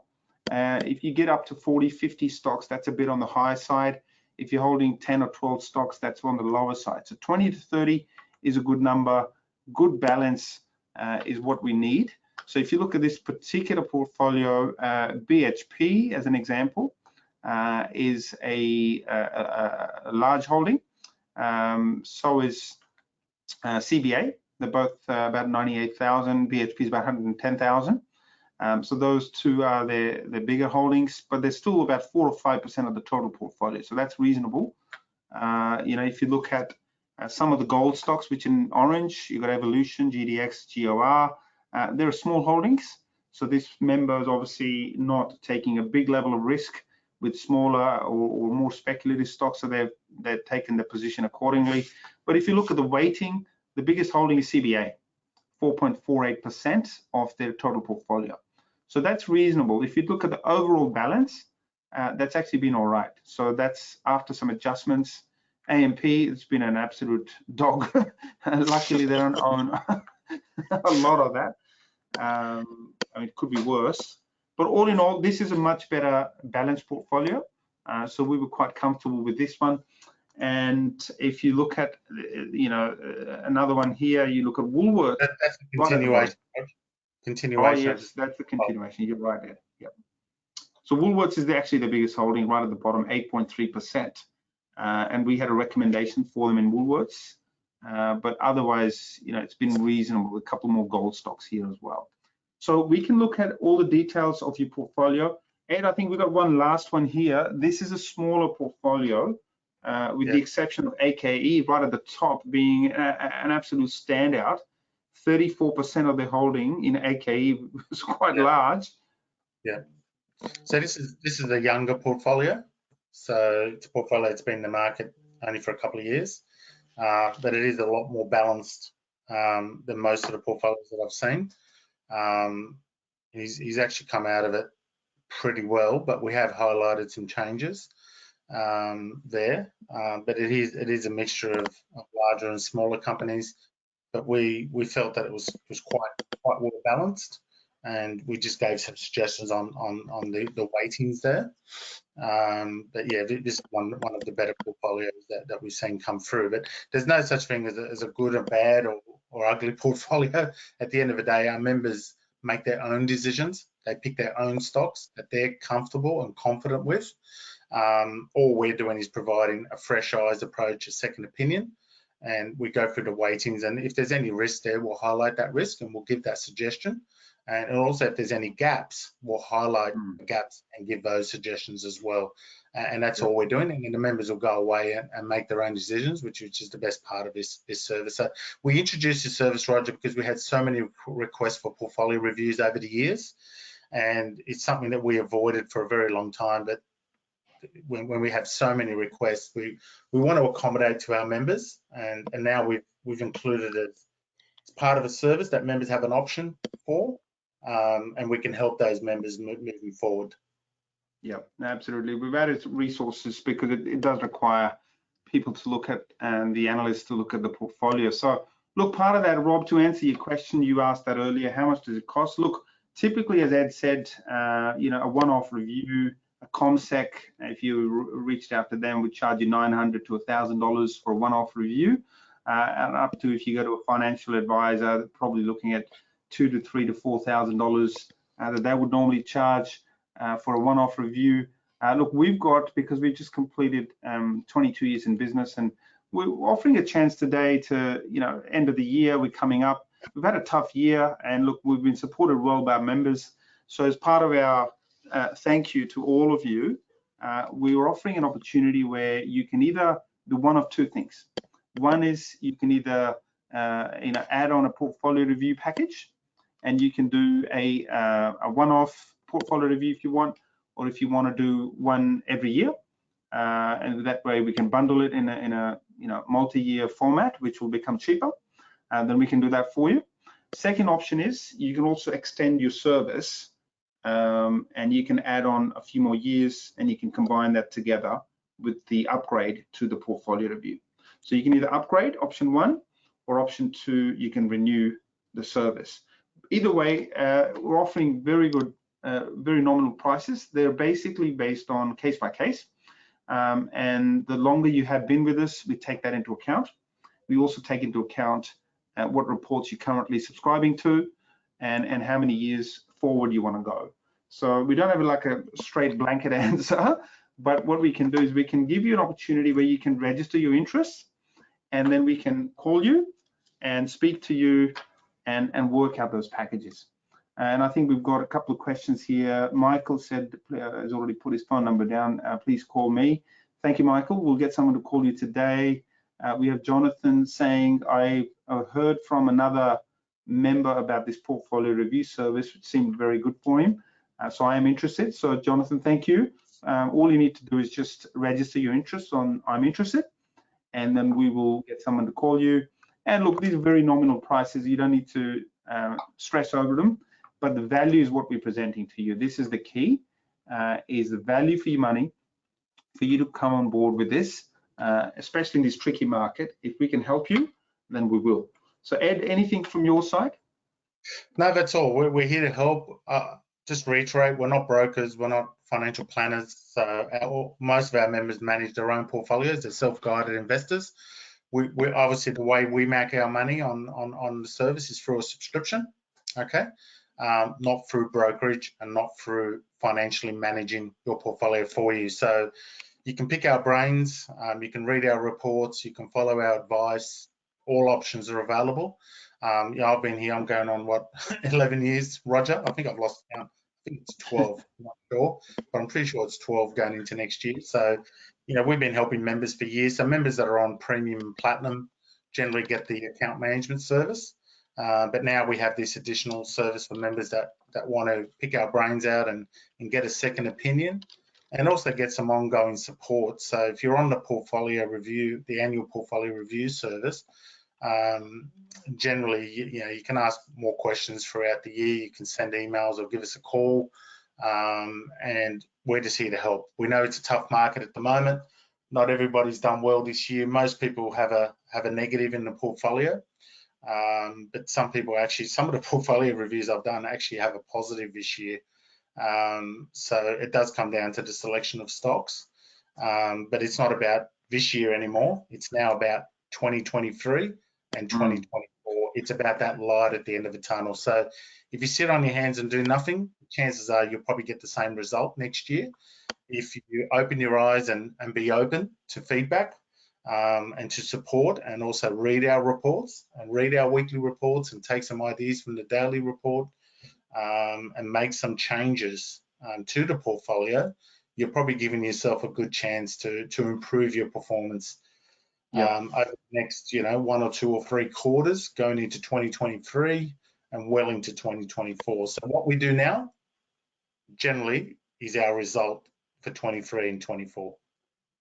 If you get up to 40, 50 stocks, that's a bit on the higher side. If you're holding 10 or 12 stocks, that's on the lower side. So 20 to 30 is a good number. Good balance is what we need. So if you look at this particular portfolio, BHP, as an example, is a large holding. So is CBA. They're both about 98,000. BHP is about 110,000. So those two are the bigger holdings, but they're still about 4 or 5% of the total portfolio. So that's reasonable. You know, if you look at some of the gold stocks, which in orange, you've got Evolution, GDX, GOR. They're small holdings. So this member is obviously not taking a big level of risk with smaller or more speculative stocks. So they've taken the position accordingly. But if you look at the weighting, the biggest holding is CBA, 4.48% of their total portfolio. So that's reasonable. If you look at the overall balance, that's actually been all right. So that's after some adjustments. AMP, it's been an absolute dog. Luckily, they don't own a lot of that. I mean, it could be worse. But all in all, this is a much better balanced portfolio. So we were quite comfortable with this one. And if you look at, you know, another one here, you look at Woolworths. That's a continuation. Oh yes, that's the continuation. You're right there. Yep. So Woolworths is actually the biggest holding right at the bottom, 8.3%. and we had a recommendation for them in Woolworths. But otherwise, it's been reasonable. A couple more gold stocks here as well. So we can look at all the details of your portfolio. Ed, I think we've got one last one here. This is a smaller portfolio, with the exception of AKE right at the top being an absolute standout. 34% of their holding in AKE was quite large. Yeah. So this is a younger portfolio. So it's a portfolio that's been in the market only for a couple of years, but it is a lot more balanced than most of the portfolios that I've seen. He's actually come out of it pretty well, but we have highlighted some changes there. But it is a mixture of larger and smaller companies. But we felt that it was quite well balanced, and we just gave some suggestions on the weightings there. But yeah, this is one of the better portfolios that we've seen come through. But there's no such thing as a good or bad or ugly portfolio. At the end of the day, our members make their own decisions. They pick their own stocks that they're comfortable and confident with. All we're doing is providing a fresh eyes approach, a second opinion, and we go through the weightings. And if there's any risk there, we'll highlight that risk and we'll give that suggestion. And also, if there's any gaps, we'll highlight the gaps and give those suggestions as well. And that's all we're doing. And then the members will go away and make their own decisions, which is the best part of this service. So we introduced this service, Roger, because we had so many requests for portfolio reviews over the years. And it's something that we avoided for a very long time. But when we have so many requests, we want to accommodate to our members. And now we've included it as part of a service that members have an option for. And we can help those members moving forward. Yeah, absolutely. We've added resources because it does require people to look at, and the analysts to look at the portfolio. So look, part of that, Rob, to answer your question, you asked that earlier, how much does it cost? Look, typically, as Ed said, a one-off review, a ComSec, if you reached out to them, would charge you $900 to $1,000 for a one-off review. And up to, if you go to a financial advisor, probably looking at $2,000 to $3,000 to $4,000 that they would normally charge for a one-off review. Look, we've got, because we've just completed 22 years in business, and we're offering a chance today to, end of the year, we're coming up. We've had a tough year, and look, we've been supported well by our members. So as part of our thank you to all of you, we were offering an opportunity where you can either do one of two things. One is you can either add on a portfolio review package, and you can do a one-off portfolio review if you want, or if you want to do one every year, and that way we can bundle it in a multi-year format, which will become cheaper, and then we can do that for you. Second option is you can also extend your service, and you can add on a few more years, and you can combine that together with the upgrade to the portfolio review. So you can either upgrade, option one, or option two, you can renew the service. Either way, we're offering very good, very nominal prices. They're basically based on case by case. And the longer you have been with us, we take that into account. We also take into account what reports you're currently subscribing to, and how many years forward you want to go. So we don't have like a straight blanket answer, but what we can do is we can give you an opportunity where you can register your interests, and then we can call you and speak to you and work out those packages. And I think we've got a couple of questions here. Michael said, has already put his phone number down, please call me. Thank you, Michael. We'll get someone to call you today. We have Jonathan saying, I heard from another member about this portfolio review service, which seemed very good for him. So I am interested. So Jonathan, thank you. All you need to do is just register your interest on I'm interested, and then we will get someone to call you. And look, these are very nominal prices. You don't need to stress over them, but the value is what we're presenting to you. This is the key, is the value for your money, for you to come on board with this, especially in this tricky market. If we can help you, then we will. So Ed, anything from your side? No, that's all. We're here to help. Just reiterate, we're not brokers, we're not financial planners. So most of our members manage their own portfolios. They're self-guided investors. We obviously, the way we make our money on the service is through a subscription, okay? Not through brokerage and not through financially managing your portfolio for you. So you can pick our brains, you can read our reports, you can follow our advice. All options are available. Yeah, I've been here, I'm going on what, 11 years, Roger? I think I've lost count. I think it's 12, I'm not sure, but I'm pretty sure it's 12 going into next year. So, you know, we've been helping members for years. So members that are on premium and platinum generally get the account management service. But now we have this additional service for members that want to pick our brains out and get a second opinion, and also get some ongoing support. So if you're on the portfolio review, the annual portfolio review service, generally, you know, you can ask more questions throughout the year. You can send emails or give us a call, and we're just here to help. We know it's a tough market at the moment. Not everybody's done well this year. Most people have a negative in the portfolio, but some people actually, some of the portfolio reviews I've done actually have a positive this year. So it does come down to the selection of stocks, but it's not about this year anymore. It's now about 2023 and 2024. It's about that light at the end of the tunnel. So if you sit on your hands and do nothing, chances are you'll probably get the same result next year. If you open your eyes and be open to feedback, and to support, and also read our reports and read our weekly reports and take some ideas from the daily report, and make some changes to the portfolio, you're probably giving yourself a good chance to improve your performance over the next, you know, 1 or 2 or 3 quarters going into 2023 and well into 2024. So what we do now generally is our result for 23 and 24.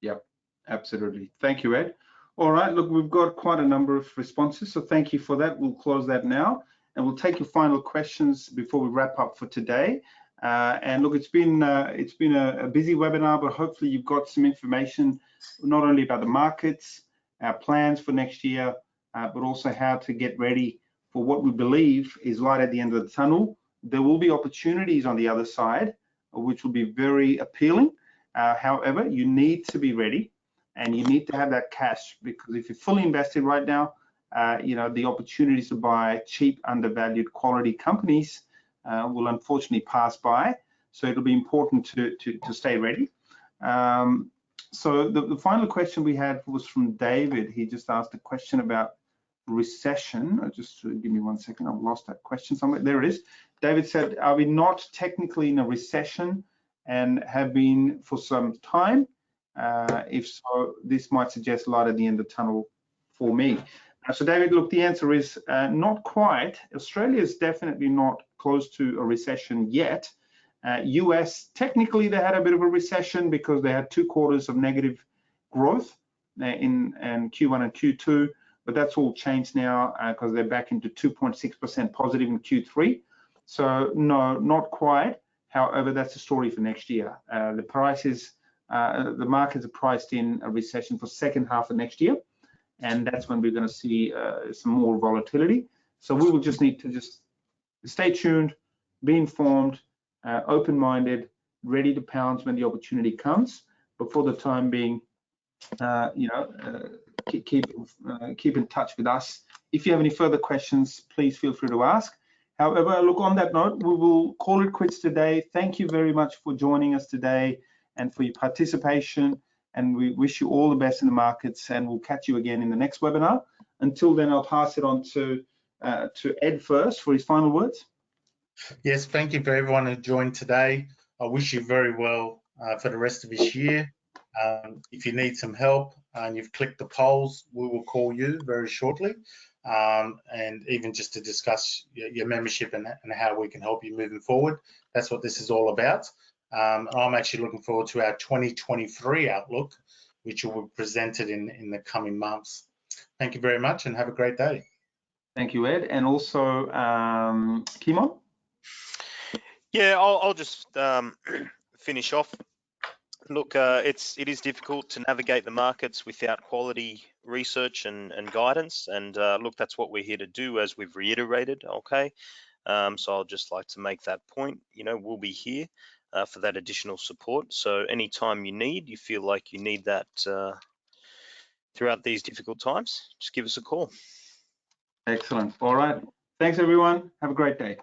Yep, absolutely. Thank you, Ed. All right, look, we've got quite a number of responses, so thank you for that. We'll close that now, and we'll take your final questions before we wrap up for today. And look, it's been a busy webinar, but hopefully you've got some information not only about the markets, our plans for next year, but also how to get ready for what we believe is light at the end of the tunnel. There will be opportunities on the other side, which will be very appealing. However, you need to be ready, and you need to have that cash, because if you're fully invested right now, you know, the opportunities to buy cheap, undervalued quality companies will unfortunately pass by. So it'll be important to stay ready. So the final question we had was from David. He just asked a question about recession. Just give me 1 second. I've lost that question somewhere. There it is. David said, are we not technically in a recession and have been for some time? If so, this might suggest light at the end of the tunnel for me. So David, look, the answer is not quite. Australia is definitely not close to a recession yet. US, technically they had a bit of a recession because they had 2 quarters of negative growth in Q1 and Q2, but that's all changed now because they're back into 2.6% positive in Q3. So no, not quite. However, that's the story for next year. The prices, the markets are priced in a recession for second half of next year, and that's when we're going to see some more volatility. So we will just need to just stay tuned, be informed, open-minded, ready to pounce when the opportunity comes. But for the time being, you know, keep in touch with us. If you have any further questions, please feel free to ask. However, look, on that note, we will call it quits today. Thank you very much for joining us today and for your participation. And we wish you all the best in the markets, and we'll catch you again in the next webinar. Until then, I'll pass it on to Ed first for his final words. Yes, thank you for everyone who joined today. I wish you very well for the rest of this year. If you need some help and you've clicked the polls, we will call you very shortly. And even just to discuss your membership and how we can help you moving forward. That's what this is all about. I'm actually looking forward to our 2023 outlook, which will be presented in the coming months. Thank you very much and have a great day. Thank you, Ed. And also, Kimon? Yeah, I'll just finish off. Look, it is difficult to navigate the markets without quality research and guidance. And look, that's what we're here to do, as we've reiterated. Okay, so I'll just like to make that point. You know, we'll be here for that additional support. So anytime you feel like you need that throughout these difficult times, just give us a call. Excellent. All right. Thanks, everyone. Have a great day.